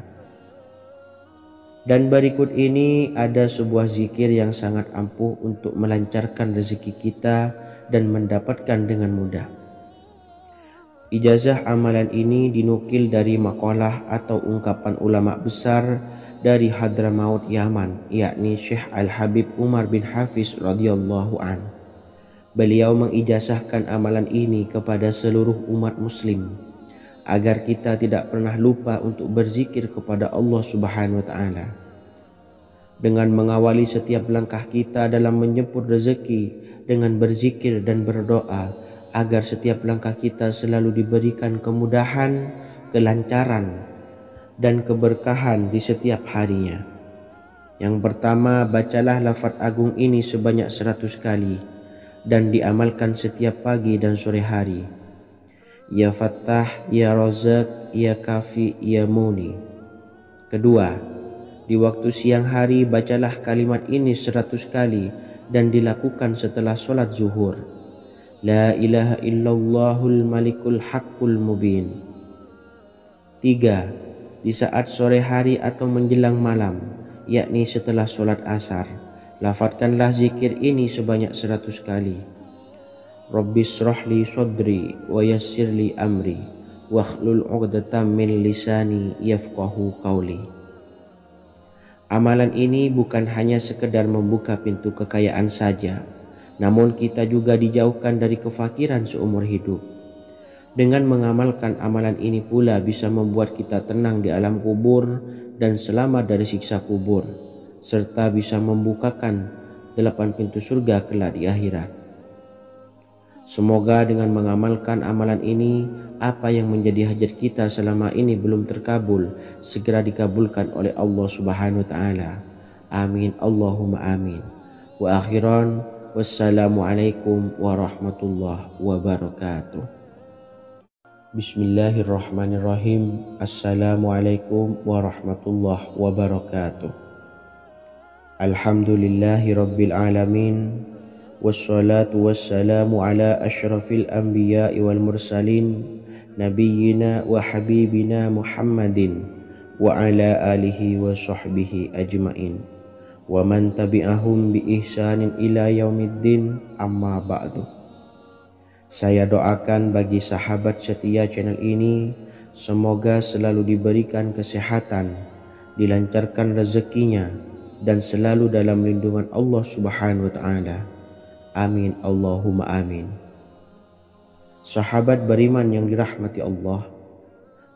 Dan berikut ini ada sebuah zikir yang sangat ampuh untuk melancarkan rezeki kita dan mendapatkan dengan mudah. Ijazah amalan ini dinukil dari makalah atau ungkapan ulama besar dari Hadramaut Yaman, yakni Syekh Al-Habib Umar bin Hafiz radhiyallahu an. Beliau mengijazahkan amalan ini kepada seluruh umat muslim agar kita tidak pernah lupa untuk berzikir kepada Allah Subhanahu wa Ta'ala. Dengan mengawali setiap langkah kita dalam menjemput rezeki dengan berzikir dan berdoa agar setiap langkah kita selalu diberikan kemudahan, kelancaran, dan keberkahan di setiap harinya. Yang pertama, bacalah lafaz agung ini sebanyak 100 kali dan diamalkan setiap pagi dan sore hari. Ya Fattah, Ya Razak, Ya Kafi, Ya Muni. Kedua, di waktu siang hari bacalah kalimat ini 100 kali dan dilakukan setelah sholat zuhur. La ilaha illallahul malikul haqqul mubin. 3. Di saat sore hari atau menjelang malam, yakni setelah sholat asar, lafadzkanlah zikir ini sebanyak 100 kali. Rabbishrahli sodri wa yassirli amri wakhlul 'uqdatam min lisani yafqahu qawli. Amalan ini bukan hanya sekedar membuka pintu kekayaan saja, namun kita juga dijauhkan dari kefakiran seumur hidup. Dengan mengamalkan amalan ini pula bisa membuat kita tenang di alam kubur dan selamat dari siksa kubur, serta bisa membukakan 8 pintu surga kelak di akhirat. Semoga dengan mengamalkan amalan ini, apa yang menjadi hajat kita selama ini belum terkabul, segera dikabulkan oleh Allah Subhanahu wa Ta'ala. Amin, Allahumma amin. Wa akhiran, wassalamualaikum warahmatullahi wabarakatuh. Bismillahirrahmanirrahim. Assalamualaikum warahmatullahi wabarakatuh. Alhamdulillahi rabbil alamin. Wassalatu wassalamu ala ashrafil anbiya'i wal mursalin, nabiyyina wa habibina Muhammadin wa ala alihi wa sahbihi ajmain, wa man tabi'ahum bi ihsanin ila yaumiddin, amma ba'du. Saya doakan bagi sahabat setia channel ini, semoga selalu diberikan kesehatan, dilancarkan rezekinya, dan selalu dalam lindungan Allah Subhanahu wa Ta'ala. Amin, Allahumma amin. Sahabat beriman yang dirahmati Allah,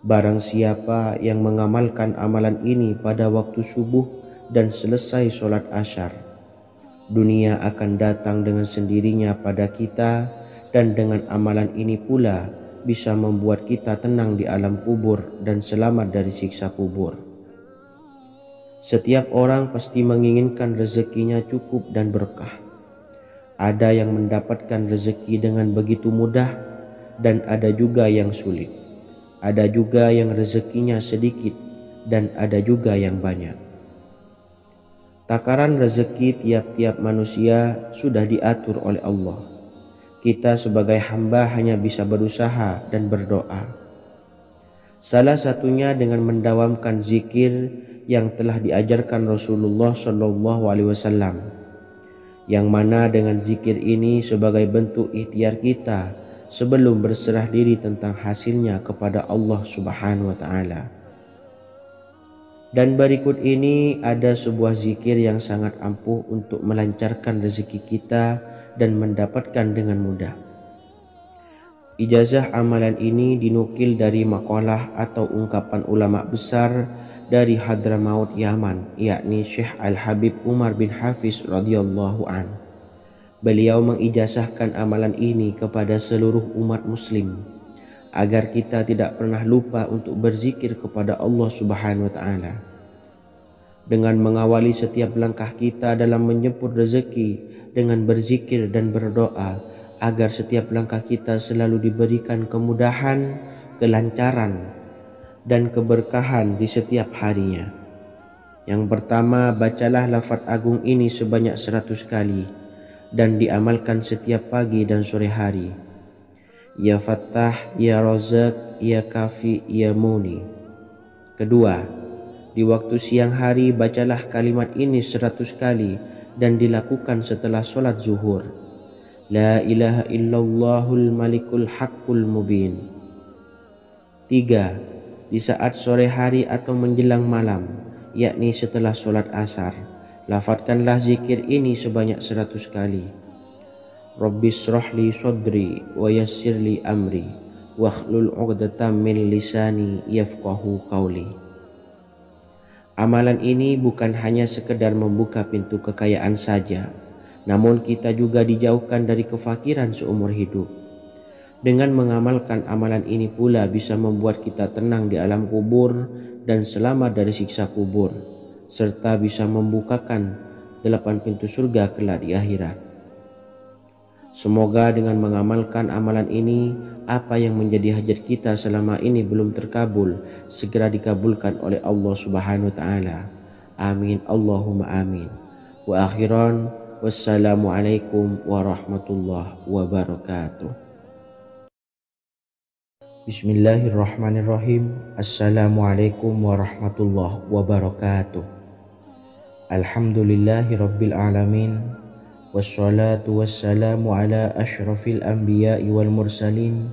barang siapa yang mengamalkan amalan ini pada waktu subuh dan selesai sholat asyar, dunia akan datang dengan sendirinya pada kita, dan dengan amalan ini pula bisa membuat kita tenang di alam kubur dan selamat dari siksa kubur. Setiap orang pasti menginginkan rezekinya cukup dan berkah. Ada yang mendapatkan rezeki dengan begitu mudah, dan ada juga yang sulit. Ada juga yang rezekinya sedikit, dan ada juga yang banyak. Takaran rezeki tiap-tiap manusia sudah diatur oleh Allah. Kita sebagai hamba hanya bisa berusaha dan berdoa. Salah satunya dengan mendawamkan zikir yang telah diajarkan Rasulullah SAW, yang mana dengan zikir ini sebagai bentuk ikhtiar kita sebelum berserah diri tentang hasilnya kepada Allah Subhanahu wa Ta'ala. Dan berikut ini ada sebuah zikir yang sangat ampuh untuk melancarkan rezeki kita dan mendapatkan dengan mudah. Ijazah amalan ini dinukil dari makalah atau ungkapan ulama besar dari Hadramaut Yaman, yakni Syekh Al-Habib Umar bin Hafiz radhiyallahu an. Beliau mengijazahkan amalan ini kepada seluruh umat muslim agar kita tidak pernah lupa untuk berzikir kepada Allah Subhanahu wa Ta'ala. Dengan mengawali setiap langkah kita dalam menjemput rezeki dengan berzikir dan berdoa agar setiap langkah kita selalu diberikan kemudahan, kelancaran, dan keberkahan di setiap harinya. Yang pertama, bacalah lafaz agung ini sebanyak 100 kali dan diamalkan setiap pagi dan sore hari. Ya Fattah, Ya Razak, Ya Kafi, Ya Muni. Kedua, di waktu siang hari bacalah kalimat ini 100 kali dan dilakukan setelah sholat zuhur. La ilaha illallahul malikul haqqul mubin. 3. Di saat sore hari atau menjelang malam, yakni setelah sholat asar, lafadzkanlah zikir ini sebanyak 100 kali. Rabbis shrahli sadri wa yassirli amri wakhlul 'uqdatam min lisani yafqahu qawli. Amalan ini bukan hanya sekedar membuka pintu kekayaan saja, namun kita juga dijauhkan dari kefakiran seumur hidup. Dengan mengamalkan amalan ini pula bisa membuat kita tenang di alam kubur dan selamat dari siksa kubur, serta bisa membukakan 8 pintu surga kelak di akhirat. Semoga dengan mengamalkan amalan ini, apa yang menjadi hajat kita selama ini belum terkabul, segera dikabulkan oleh Allah Subhanahu wa Ta'ala. Amin, Allahumma amin. Wa akhiran, wassalamualaikum warahmatullahi wabarakatuh. Bismillahirrahmanirrahim. Assalamualaikum warahmatullahi wabarakatuh. Alhamdulillahi rabbil alamin. Wassalatu wassalamu ala ashrafil anbiya'i wal mursalin,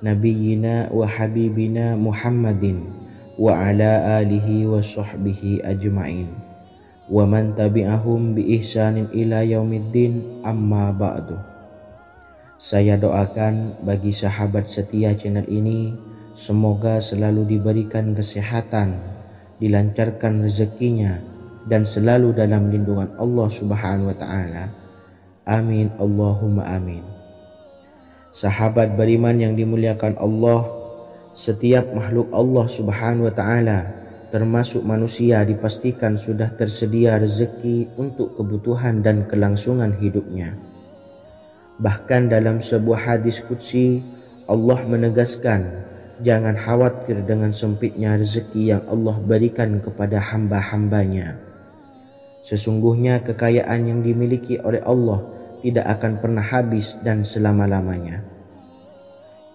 nabiyyina wa habibina Muhammadin wa ala alihi wa sahbihi ajmain, wa man tabi'ahum bi ihsanin ila yaumiddin, amma ba'du. Saya doakan bagi sahabat setia channel ini, semoga selalu diberikan kesehatan, dilancarkan rezekinya, dan selalu dalam lindungan Allah Subhanahu wa Ta'ala. Amin Allahumma amin. Sahabat beriman yang dimuliakan Allah, setiap makhluk Allah Subhanahu wa Ta'ala, termasuk manusia, dipastikan sudah tersedia rezeki untuk kebutuhan dan kelangsungan hidupnya. Bahkan dalam sebuah hadis qudsi, Allah menegaskan, jangan khawatir dengan sempitnya rezeki yang Allah berikan kepada hamba-hambanya. Sesungguhnya kekayaan yang dimiliki oleh Allah tidak akan pernah habis dan selama-lamanya.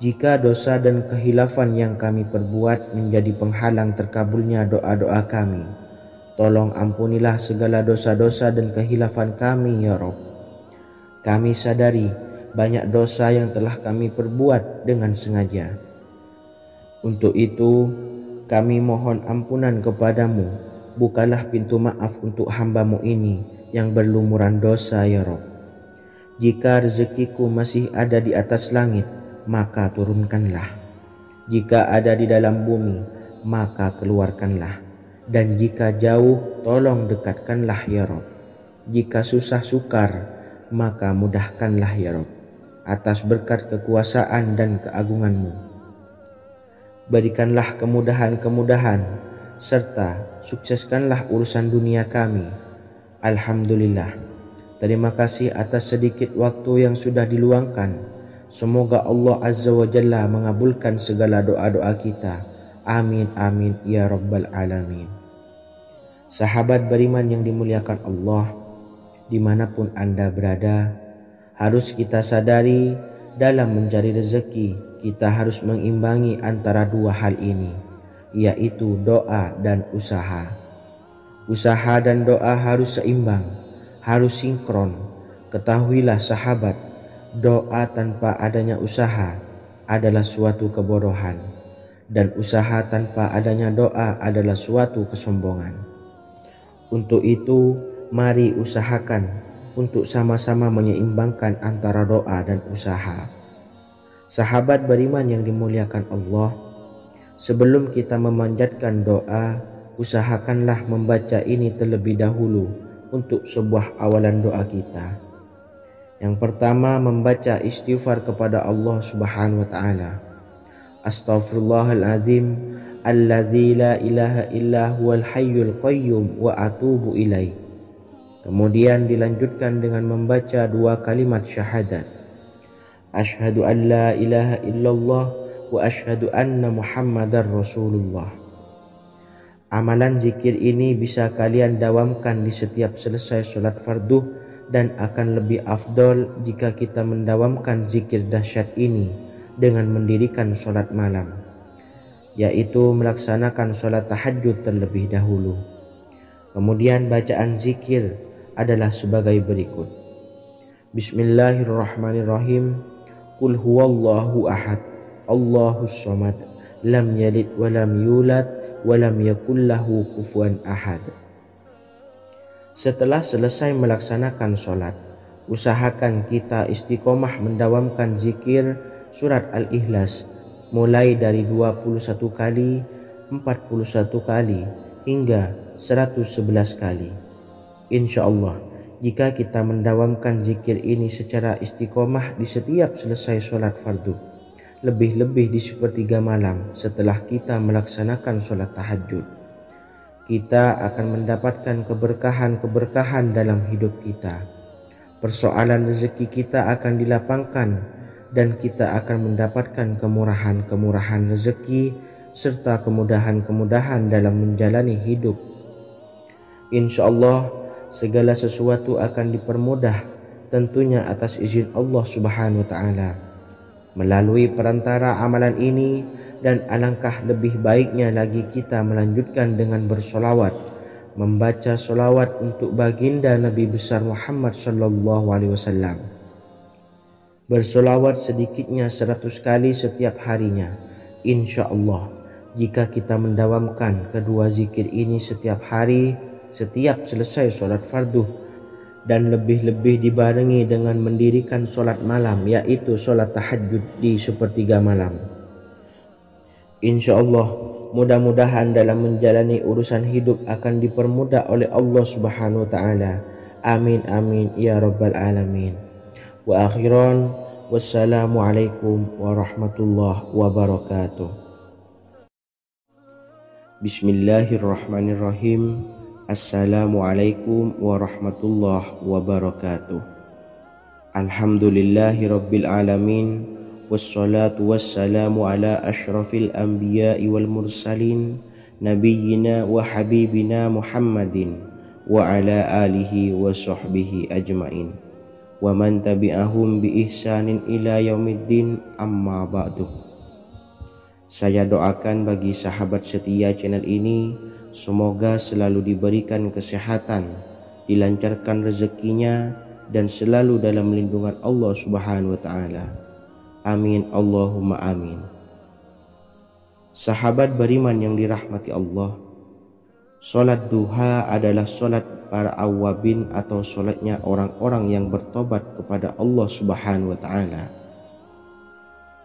Jika dosa dan kehilafan yang kami perbuat menjadi penghalang terkabulnya doa-doa kami, tolong ampunilah segala dosa-dosa dan kehilafan kami ya Rabb. Kami sadari banyak dosa yang telah kami perbuat dengan sengaja. Untuk itu, kami mohon ampunan kepadamu. Bukalah pintu maaf untuk hamba-Mu ini yang berlumuran dosa ya Rabb. Jika rezekiku masih ada di atas langit, maka turunkanlah. Jika ada di dalam bumi, maka keluarkanlah. Dan jika jauh, tolong dekatkanlah ya Rabb. Jika susah sukar, maka mudahkanlah ya Rabb, atas berkat kekuasaan dan keagungan-Mu. Berikanlah kemudahan-kemudahan, serta sukseskanlah urusan dunia kami. Alhamdulillah. Terima kasih atas sedikit waktu yang sudah diluangkan. Semoga Allah Azza wa Jalla mengabulkan segala doa-doa kita. Amin amin ya Rabbal Alamin. Sahabat beriman yang dimuliakan Allah, dimanapun Anda berada, harus kita sadari dalam mencari rezeki kita harus mengimbangi antara dua hal ini, yaitu doa dan usaha. Usaha dan doa harus seimbang, harus sinkron. Ketahuilah sahabat, doa tanpa adanya usaha adalah suatu kebodohan, dan usaha tanpa adanya doa adalah suatu kesombongan. Untuk itu, mari usahakan untuk sama-sama menyeimbangkan antara doa dan usaha. Sahabat beriman yang dimuliakan Allah, sebelum kita memanjatkan doa, usahakanlah membaca ini terlebih dahulu untuk sebuah awalan doa kita. Yang pertama, membaca istighfar kepada Allah Subhanahu wa Ta'ala. Astaghfirullahaladzim alladzi la ilaha illa huwal hayyul qayyum wa atubu ilaih. Kemudian dilanjutkan dengan membaca dua kalimat syahadat. Asyhadu an la ilaha illallah wa asyhadu anna Muhammadar Rasulullah. Amalan zikir ini bisa kalian dawamkan di setiap selesai sholat fardu, dan akan lebih afdol jika kita mendawamkan zikir dahsyat ini dengan mendirikan sholat malam, yaitu melaksanakan sholat tahajud terlebih dahulu. Kemudian bacaan zikir adalah sebagai berikut. Bismillahirrahmanirrahim. Qul huwallahu ahad, Allahus samad, lam yalid wa lam yulad wa lam yakul lahu kufuwan ahad. Setelah selesai melaksanakan sholat, usahakan kita istiqomah mendawamkan zikir surat Al-Ikhlas mulai dari 21 kali, 41 kali, hingga 111 kali. Insya Allah, jika kita mendawamkan zikir ini secara istiqomah di setiap selesai sholat fardu, lebih-lebih di sepertiga malam setelah kita melaksanakan sholat tahajud, kita akan mendapatkan keberkahan-keberkahan dalam hidup kita. Persoalan rezeki kita akan dilapangkan, dan kita akan mendapatkan kemurahan-kemurahan rezeki serta kemudahan-kemudahan dalam menjalani hidup. Insya Allah, segala sesuatu akan dipermudah, tentunya atas izin Allah Subhanahu wa Ta'ala. Melalui perantara amalan ini, dan alangkah lebih baiknya lagi kita melanjutkan dengan bersolawat, membaca solawat untuk baginda Nabi besar Muhammad sallallahu alaihi wasallam. Bersolawat sedikitnya 100 kali setiap harinya. Insya Allah, jika kita mendawamkan kedua zikir ini setiap hari, setiap selesai sholat fardu, dan lebih-lebih dibarengi dengan mendirikan sholat malam, yaitu sholat tahajud di sepertiga malam. Insya Allah, mudah-mudahan dalam menjalani urusan hidup akan dipermudah oleh Allah Subhanahu wa Ta'ala. Amin amin ya rabbal alamin. Wa akhiran, wassalamualaikum warahmatullahi wabarakatuh. Bismillahirrahmanirrahim. Assalamualaikum warahmatullahi wabarakatuh. Alhamdulillahi rabbil alamin. Wassalatu wassalamu ala ashrafil anbiya'i wal mursalin, nabiyyina wa habibina Muhammadin wa ala alihi wa sahbihi ajmain, wa man tabi'ahum bi ihsanin ila yaumiddin, amma ba'du. Saya doakan bagi sahabat setia channel ini, semoga selalu diberikan kesehatan, dilancarkan rezekinya, dan selalu dalam lindungan Allah Subhanahu wa Ta'ala. Amin Allahumma amin. Sahabat beriman yang dirahmati Allah, sholat duha adalah sholat para awabin atau sholatnya orang-orang yang bertobat kepada Allah Subhanahu wa Ta'ala.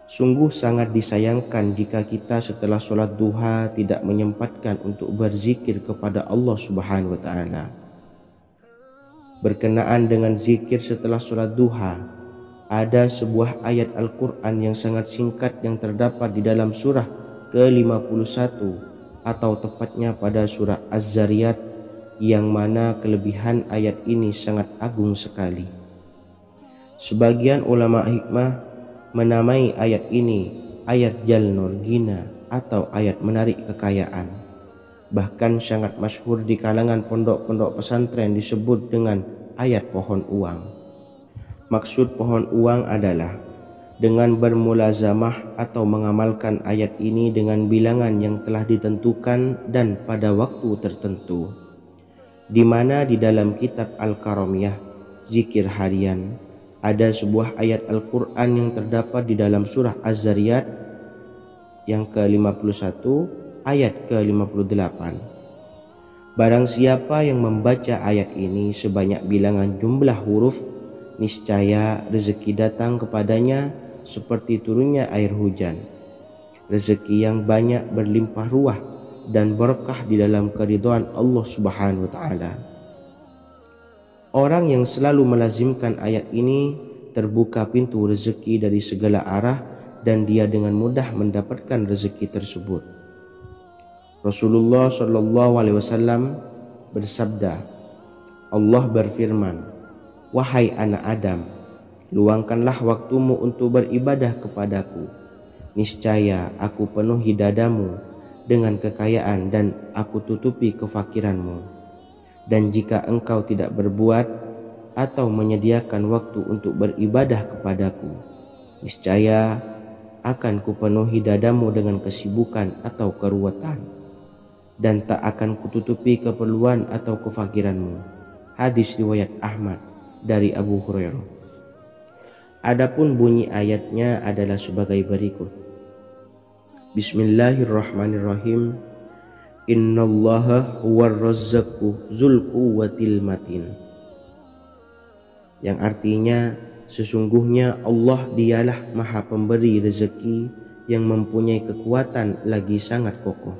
Sungguh sangat disayangkan jika kita setelah sholat duha tidak menyempatkan untuk berzikir kepada Allah Subhanahu wa Ta'ala. Berkenaan dengan zikir setelah sholat duha, ada sebuah ayat Al-Quran yang sangat singkat yang terdapat di dalam surah ke-51 atau tepatnya pada surah Az-Zariyat, yang mana kelebihan ayat ini sangat agung sekali. Sebagian ulama hikmah menamai ayat ini ayat Jalnur Gina atau ayat menarik kekayaan. Bahkan sangat masyhur di kalangan pondok-pondok pesantren disebut dengan ayat pohon uang. Maksud pohon uang adalah dengan bermulazamah atau mengamalkan ayat ini dengan bilangan yang telah ditentukan dan pada waktu tertentu, di mana di dalam kitab Al-Karamiyah zikir harian ada sebuah ayat Al-Quran yang terdapat di dalam surah Az-Zariyat yang ke-51 ayat ke-58. Barang siapa yang membaca ayat ini sebanyak bilangan jumlah huruf, niscaya rezeki datang kepadanya seperti turunnya air hujan, rezeki yang banyak berlimpah ruah dan berkah di dalam keridhaan Allah Subhanahu wa Ta'ala. Orang yang selalu melazimkan ayat ini terbuka pintu rezeki dari segala arah dan dia dengan mudah mendapatkan rezeki tersebut. Rasulullah SAW bersabda, Allah berfirman, "Wahai anak Adam, luangkanlah waktumu untuk beribadah kepadaku. Niscaya aku penuhi dadamu dengan kekayaan dan aku tutupi kefakiranmu. Dan jika engkau tidak berbuat atau menyediakan waktu untuk beribadah kepadaku, niscaya akan kupenuhi dadamu dengan kesibukan atau keruwetan, dan tak akan kututupi keperluan atau kefakiranmu." Hadis riwayat Ahmad dari Abu Hurairah. Adapun bunyi ayatnya adalah sebagai berikut. Bismillahirrahmanirrahim. Innallaha huwar razzaqu dzul quwwatil matin. Yang artinya, sesungguhnya Allah dialah Maha Pemberi rezeki yang mempunyai kekuatan lagi sangat kokoh.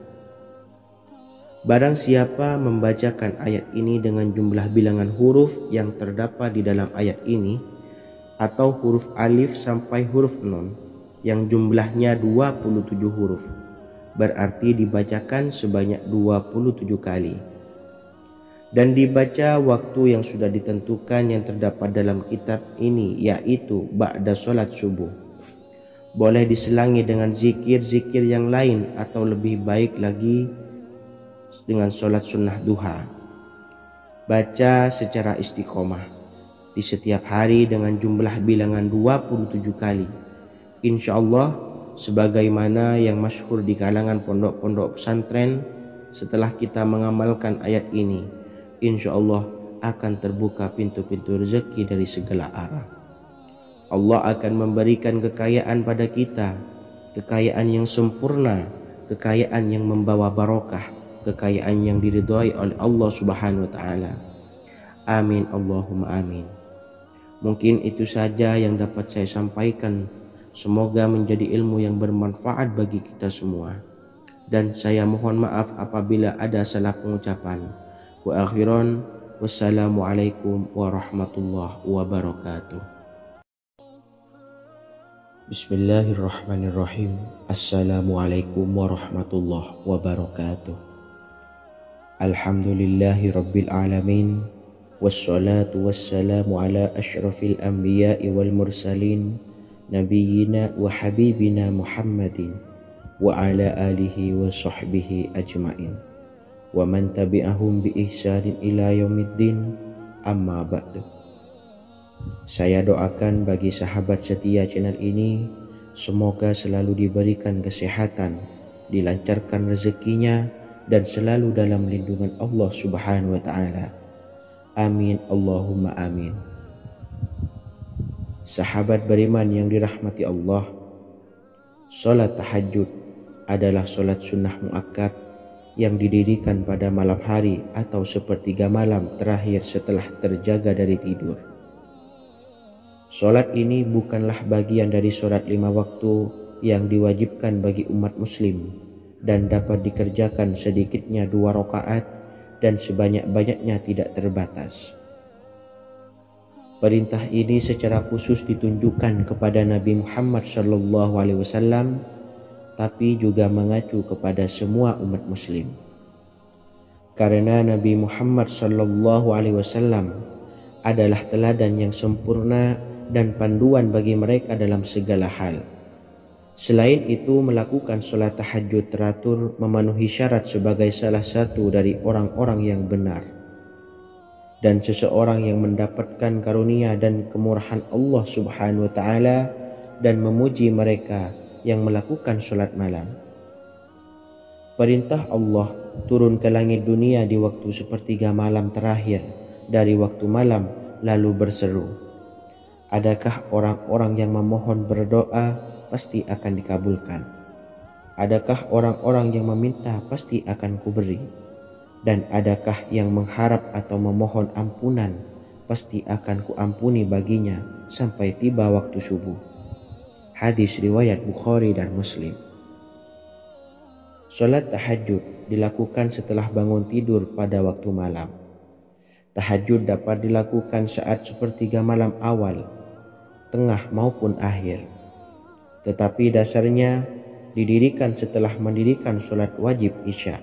Barang siapa membacakan ayat ini dengan jumlah bilangan huruf yang terdapat di dalam ayat ini, atau huruf alif sampai huruf nun yang jumlahnya 27 huruf, berarti dibacakan sebanyak 27 kali, dan dibaca waktu yang sudah ditentukan yang terdapat dalam kitab ini, yaitu ba'da sholat subuh. Boleh diselangi dengan zikir-zikir yang lain atau lebih baik lagi dengan sholat sunnah duha. Baca secara istiqomah di setiap hari dengan jumlah bilangan 27 kali. Insya Allah, sebagaimana yang masyhur di kalangan pondok-pondok pesantren, setelah kita mengamalkan ayat ini, insya Allah akan terbuka pintu-pintu rezeki dari segala arah. Allah akan memberikan kekayaan pada kita, kekayaan yang sempurna, kekayaan yang membawa barokah, kekayaan yang diridhai oleh Allah Subhanahu wa Ta'ala. Amin Allahumma amin. Mungkin itu saja yang dapat saya sampaikan. Semoga menjadi ilmu yang bermanfaat bagi kita semua. Dan saya mohon maaf apabila ada salah pengucapan. Wa akhiran, wassalamualaikum warahmatullahi wabarakatuh. Bismillahirrahmanirrahim. Assalamualaikum warahmatullahi wabarakatuh. Alhamdulillahi rabbil alamin. Wassalatu wassalamu ala ashrafil anbiya'i wal mursalin, nabiyyina wa habibina Muhammadin wa ala alihi wa sahbihi ajmain wa man tabi'ahum bi ihsanin ila yaumiddin, amma ba'du. Saya doakan bagi sahabat setia channel ini, semoga selalu diberikan kesehatan, dilancarkan rezekinya, dan selalu dalam lindungan Allah Subhanahu wa ta'ala. Amin Allahumma amin. Sahabat beriman yang dirahmati Allah, salat tahajud adalah salat sunnah muakkad yang didirikan pada malam hari atau sepertiga malam terakhir setelah terjaga dari tidur. Salat ini bukanlah bagian dari salat 5 waktu yang diwajibkan bagi umat muslim dan dapat dikerjakan sedikitnya 2 rakaat dan sebanyak-banyaknya tidak terbatas. Perintah ini secara khusus ditunjukkan kepada Nabi Muhammad SAW, tapi juga mengacu kepada semua umat muslim. Karena Nabi Muhammad SAW adalah teladan yang sempurna dan panduan bagi mereka dalam segala hal. Selain itu, melakukan sholat tahajud teratur memenuhi syarat sebagai salah satu dari orang-orang yang benar. Dan seseorang yang mendapatkan karunia dan kemurahan Allah Subhanahu wa ta'ala dan memuji mereka yang melakukan sholat malam. Perintah Allah turun ke langit dunia di waktu sepertiga malam terakhir dari waktu malam lalu berseru, adakah orang-orang yang memohon berdoa pasti akan dikabulkan? Adakah orang-orang yang meminta pasti akan kuberi? Dan adakah yang mengharap atau memohon ampunan pasti akan kuampuni baginya sampai tiba waktu subuh. Hadis riwayat Bukhari dan Muslim. Salat tahajud dilakukan setelah bangun tidur pada waktu malam. Tahajud dapat dilakukan saat sepertiga malam awal, tengah maupun akhir. Tetapi dasarnya didirikan setelah mendirikan sholat wajib isya.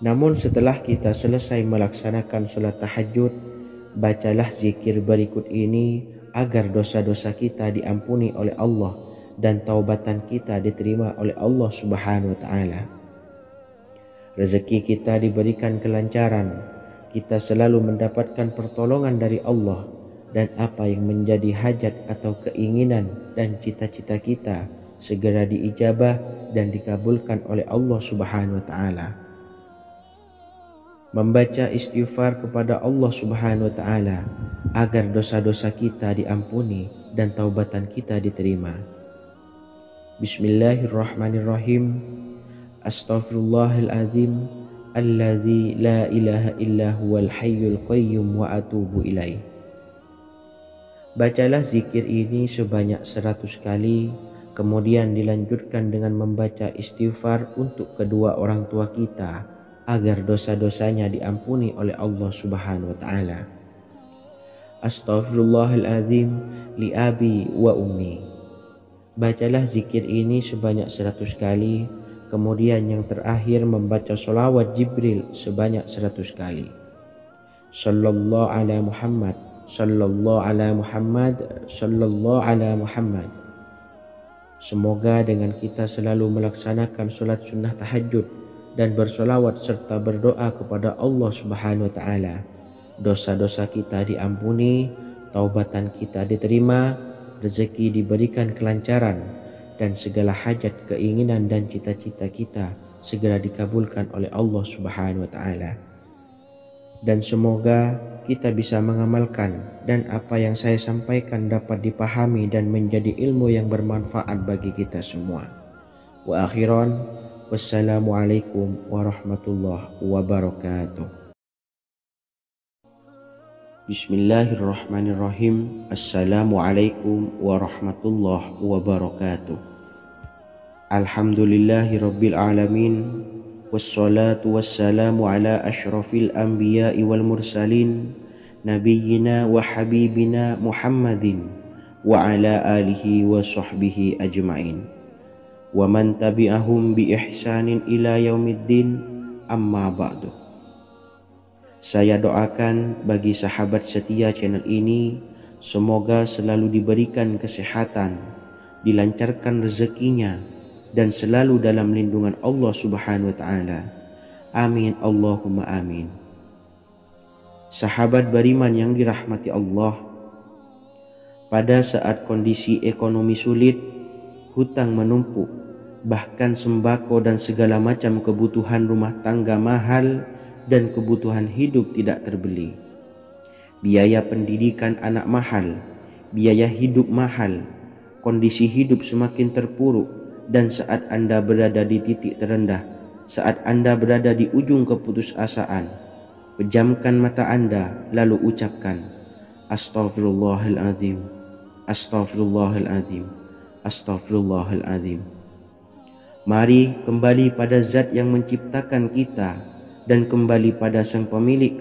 Namun setelah kita selesai melaksanakan sholat tahajud, bacalah zikir berikut ini agar dosa-dosa kita diampuni oleh Allah dan taubatan kita diterima oleh Allah Subhanahu wa ta'ala. Rezeki kita diberikan kelancaran, kita selalu mendapatkan pertolongan dari Allah, dan apa yang menjadi hajat atau keinginan dan cita-cita kita segera diijabah dan dikabulkan oleh Allah Subhanahu wa ta'ala. Membaca istighfar kepada Allah Subhanahu wa ta'ala agar dosa-dosa kita diampuni dan taubatan kita diterima. Bismillahirrahmanirrahim. Astaghfirullahaladzim allazi la ilaha illa huwal hayyul qayyum wa atubu ilaih. Bacalah zikir ini sebanyak 100 kali, kemudian dilanjutkan dengan membaca istighfar untuk kedua orang tua kita agar dosa-dosanya diampuni oleh Allah Subhanahu wa ta'ala. Astaghfirullahaladzim li abi wa ummi. Bacalah zikir ini sebanyak 100 kali, kemudian yang terakhir membaca sholawat Jibril sebanyak 100 kali. Sallallahu ala Muhammad, sallallahu ala Muhammad, sallallahu ala Muhammad. Semoga dengan kita selalu melaksanakan sholat sunnah tahajud dan bersolawat serta berdoa kepada Allah Subhanahu wa ta'ala, dosa-dosa kita diampuni, taubatan kita diterima, rezeki diberikan kelancaran, dan segala hajat, keinginan dan cita-cita kita segera dikabulkan oleh Allah Subhanahu wa ta'ala. Dan semoga kita bisa mengamalkan dan apa yang saya sampaikan dapat dipahami dan menjadi ilmu yang bermanfaat bagi kita semua. Wa akhiran, wassalamualaikum warahmatullahi wabarakatuh. Bismillahirrahmanirrahim. Assalamualaikum warahmatullahi wabarakatuh. Alhamdulillahirabbil alamin. Wassalatu wassalamu ala asyrafil anbiya'i wal mursalin nabiyyina wa habibina Muhammadin wa ala alihi wa sahbihi ajma'in wa man tabi'ahum bi ihsanin ila yaumiddin, amma ba'du. Saya doakan bagi sahabat setia channel ini, semoga selalu diberikan kesehatan, dilancarkan rezekinya, dan selalu dalam lindungan Allah Subhanahu wa Ta'ala. Amin Allahumma amin. Sahabat beriman yang dirahmati Allah, pada saat kondisi ekonomi sulit, hutang menumpuk, bahkan sembako dan segala macam kebutuhan rumah tangga mahal dan kebutuhan hidup tidak terbeli. Biaya pendidikan anak mahal, biaya hidup mahal, kondisi hidup semakin terpuruk, dan saat Anda berada di titik terendah, saat Anda berada di ujung keputusasaan, pejamkan mata Anda lalu ucapkan, Astaghfirullahaladzim, Astaghfirullahaladzim, Astaghfirullahaladzim. Mari kembali pada Zat yang menciptakan kita dan kembali pada Sang Pemilik